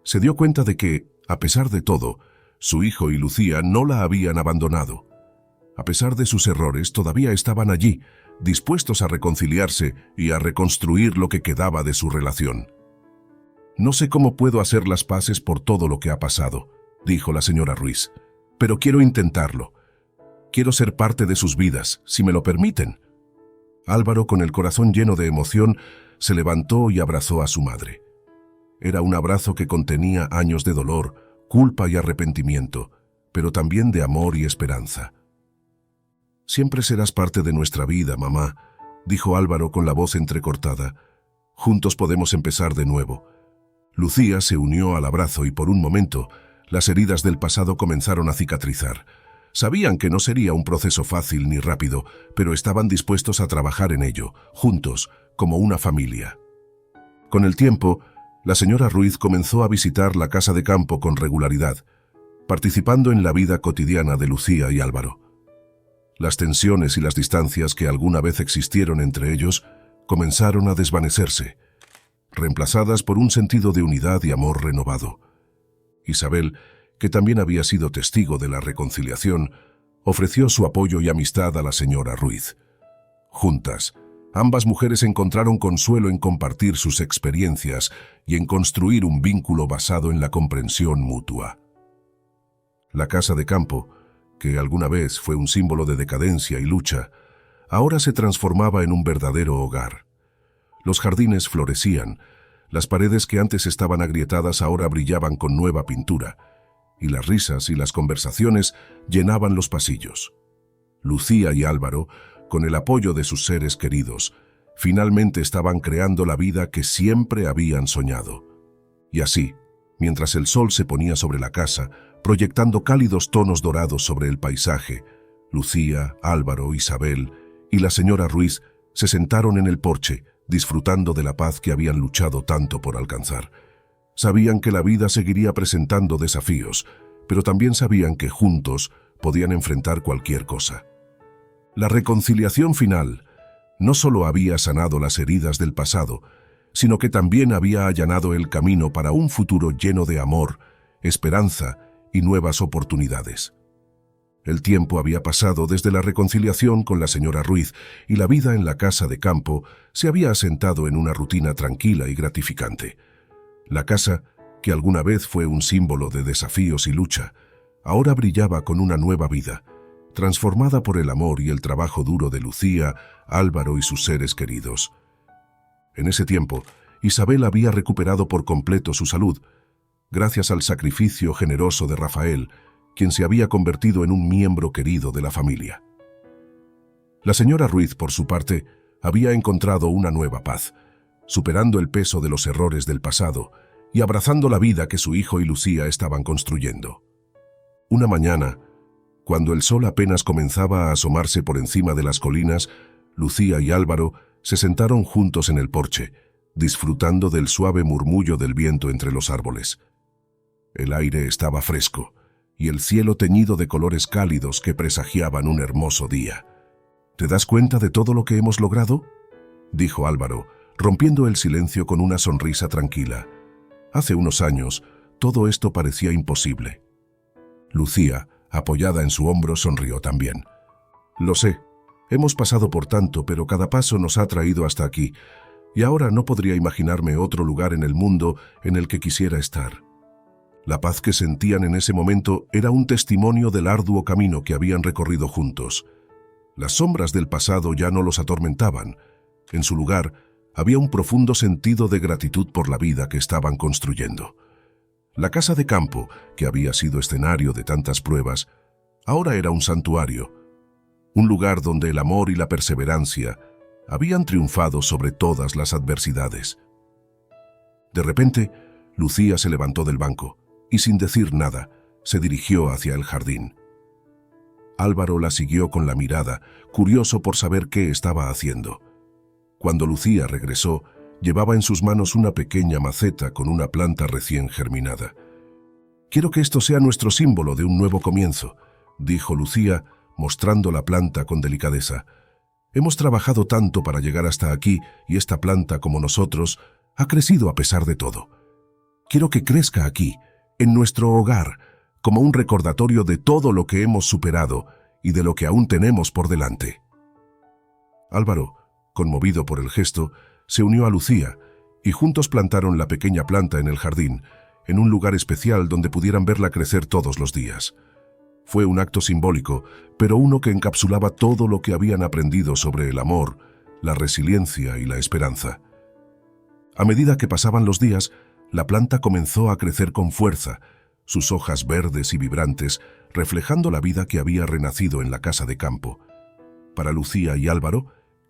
A: Se dio cuenta de que, a pesar de todo, su hijo y Lucía no la habían abandonado. A pesar de sus errores, todavía estaban allí, dispuestos a reconciliarse y a reconstruir lo que quedaba de su relación. «No sé cómo puedo hacer las paces por todo lo que ha pasado», dijo la señora Ruiz, «pero quiero intentarlo. Quiero ser parte de sus vidas, si me lo permiten». Álvaro, con el corazón lleno de emoción, se levantó y abrazó a su madre. Era un abrazo que contenía años de dolor, culpa y arrepentimiento, pero también de amor y esperanza. «Siempre serás parte de nuestra vida, mamá», dijo Álvaro con la voz entrecortada. «Juntos podemos empezar de nuevo». Lucía se unió al abrazo y por un momento, las heridas del pasado comenzaron a cicatrizar. Sabían que no sería un proceso fácil ni rápido, pero estaban dispuestos a trabajar en ello, juntos, como una familia. Con el tiempo, la señora Ruiz comenzó a visitar la casa de campo con regularidad, participando en la vida cotidiana de Lucía y Álvaro. Las tensiones y las distancias que alguna vez existieron entre ellos comenzaron a desvanecerse, reemplazadas por un sentido de unidad y amor renovado. Isabel, que también había sido testigo de la reconciliación, ofreció su apoyo y amistad a la señora Ruiz. Juntas, ambas mujeres encontraron consuelo en compartir sus experiencias y en construir un vínculo basado en la comprensión mutua. La casa de campo, que alguna vez fue un símbolo de decadencia y lucha, ahora se transformaba en un verdadero hogar. Los jardines florecían, las paredes que antes estaban agrietadas ahora brillaban con nueva pintura, y las risas y las conversaciones llenaban los pasillos. Lucía y Álvaro, con el apoyo de sus seres queridos, finalmente estaban creando la vida que siempre habían soñado. Y así, mientras el sol se ponía sobre la casa, proyectando cálidos tonos dorados sobre el paisaje, Lucía, Álvaro, Isabel y la señora Ruiz se sentaron en el porche, disfrutando de la paz que habían luchado tanto por alcanzar. Sabían que la vida seguiría presentando desafíos, pero también sabían que juntos podían enfrentar cualquier cosa. La reconciliación final no solo había sanado las heridas del pasado, sino que también había allanado el camino para un futuro lleno de amor, esperanza y nuevas oportunidades. El tiempo había pasado desde la reconciliación con la señora Ruiz y la vida en la casa de campo se había asentado en una rutina tranquila y gratificante. La casa, que alguna vez fue un símbolo de desafíos y lucha, ahora brillaba con una nueva vida, transformada por el amor y el trabajo duro de Lucía, Álvaro y sus seres queridos. En ese tiempo, Isabel había recuperado por completo su salud, gracias al sacrificio generoso de Rafael, quien se había convertido en un miembro querido de la familia. La señora Ruiz, por su parte, había encontrado una nueva paz, superando el peso de los errores del pasado y abrazando la vida que su hijo y Lucía estaban construyendo. Una mañana, cuando el sol apenas comenzaba a asomarse por encima de las colinas, Lucía y Álvaro se sentaron juntos en el porche, disfrutando del suave murmullo del viento entre los árboles. El aire estaba fresco y el cielo teñido de colores cálidos que presagiaban un hermoso día. ¿Te das cuenta de todo lo que hemos logrado?, dijo Álvaro, rompiendo el silencio con una sonrisa tranquila. Hace unos años, todo esto parecía imposible. Lucía, apoyada en su hombro, sonrió también. Lo sé, hemos pasado por tanto, pero cada paso nos ha traído hasta aquí, y ahora no podría imaginarme otro lugar en el mundo en el que quisiera estar. La paz que sentían en ese momento era un testimonio del arduo camino que habían recorrido juntos. Las sombras del pasado ya no los atormentaban. En su lugar, había un profundo sentido de gratitud por la vida que estaban construyendo. La casa de campo, que había sido escenario de tantas pruebas, ahora era un santuario, un lugar donde el amor y la perseverancia habían triunfado sobre todas las adversidades. De repente, Lucía se levantó del banco y, sin decir nada, se dirigió hacia el jardín. Álvaro la siguió con la mirada, curioso por saber qué estaba haciendo. Cuando Lucía regresó, llevaba en sus manos una pequeña maceta con una planta recién germinada. «Quiero que esto sea nuestro símbolo de un nuevo comienzo», dijo Lucía, mostrando la planta con delicadeza. «Hemos trabajado tanto para llegar hasta aquí y esta planta, como nosotros, ha crecido a pesar de todo. Quiero que crezca aquí, en nuestro hogar, como un recordatorio de todo lo que hemos superado y de lo que aún tenemos por delante». Álvaro, conmovido por el gesto, se unió a Lucía y juntos plantaron la pequeña planta en el jardín, en un lugar especial donde pudieran verla crecer todos los días. Fue un acto simbólico, pero uno que encapsulaba todo lo que habían aprendido sobre el amor, la resiliencia y la esperanza. A medida que pasaban los días, la planta comenzó a crecer con fuerza, sus hojas verdes y vibrantes reflejando la vida que había renacido en la casa de campo. Para Lucía y Álvaro,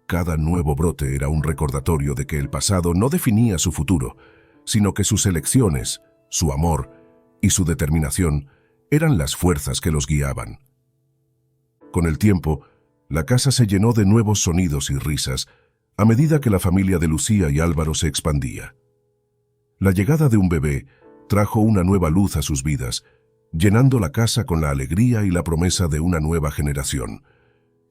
A: cada nuevo brote era un recordatorio de que el pasado no definía su futuro, sino que sus elecciones, su amor y su determinación eran las fuerzas que los guiaban. Con el tiempo, la casa se llenó de nuevos sonidos y risas a medida que la familia de Lucía y Álvaro se expandía. La llegada de un bebé trajo una nueva luz a sus vidas, llenando la casa con la alegría y la promesa de una nueva generación.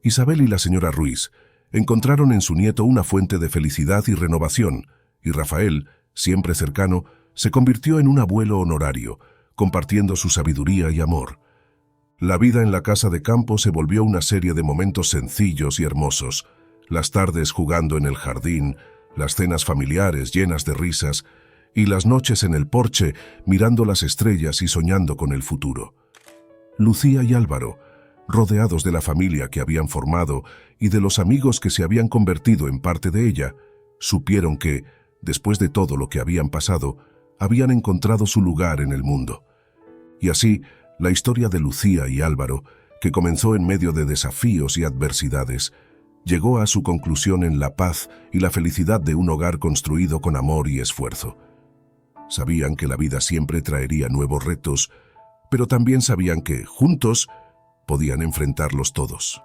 A: Isabel y la señora Ruiz encontraron en su nieto una fuente de felicidad y renovación, y Rafael, siempre cercano, se convirtió en un abuelo honorario, compartiendo su sabiduría y amor. La vida en la casa de campo se volvió una serie de momentos sencillos y hermosos, las tardes jugando en el jardín, las cenas familiares llenas de risas, y las noches en el porche mirando las estrellas y soñando con el futuro. Lucía y Álvaro, rodeados de la familia que habían formado y de los amigos que se habían convertido en parte de ella, supieron que, después de todo lo que habían pasado, habían encontrado su lugar en el mundo. Y así, la historia de Lucía y Álvaro, que comenzó en medio de desafíos y adversidades, llegó a su conclusión en la paz y la felicidad de un hogar construido con amor y esfuerzo. Sabían que la vida siempre traería nuevos retos, pero también sabían que, juntos, podían enfrentarlos todos.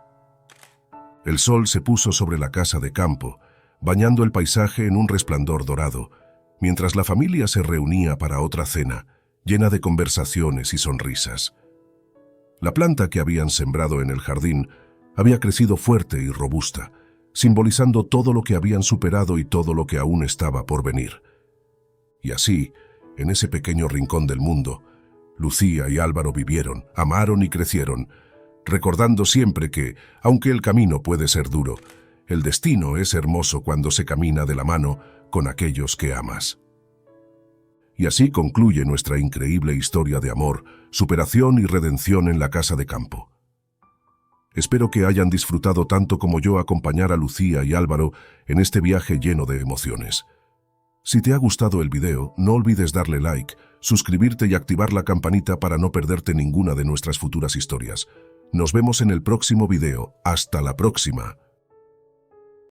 A: El sol se puso sobre la casa de campo, bañando el paisaje en un resplandor dorado, mientras la familia se reunía para otra cena, llena de conversaciones y sonrisas. La planta que habían sembrado en el jardín había crecido fuerte y robusta, simbolizando todo lo que habían superado y todo lo que aún estaba por venir. Y así, en ese pequeño rincón del mundo, Lucía y Álvaro vivieron, amaron y crecieron, recordando siempre que, aunque el camino puede ser duro, el destino es hermoso cuando se camina de la mano con aquellos que amas. Y así concluye nuestra increíble historia de amor, superación y redención en la casa de campo. Espero que hayan disfrutado tanto como yo acompañar a Lucía y Álvaro en este viaje lleno de emociones. Si te ha gustado el video, no olvides darle like, suscribirte y activar la campanita para no perderte ninguna de nuestras futuras historias. Nos vemos en el próximo video. ¡Hasta la próxima!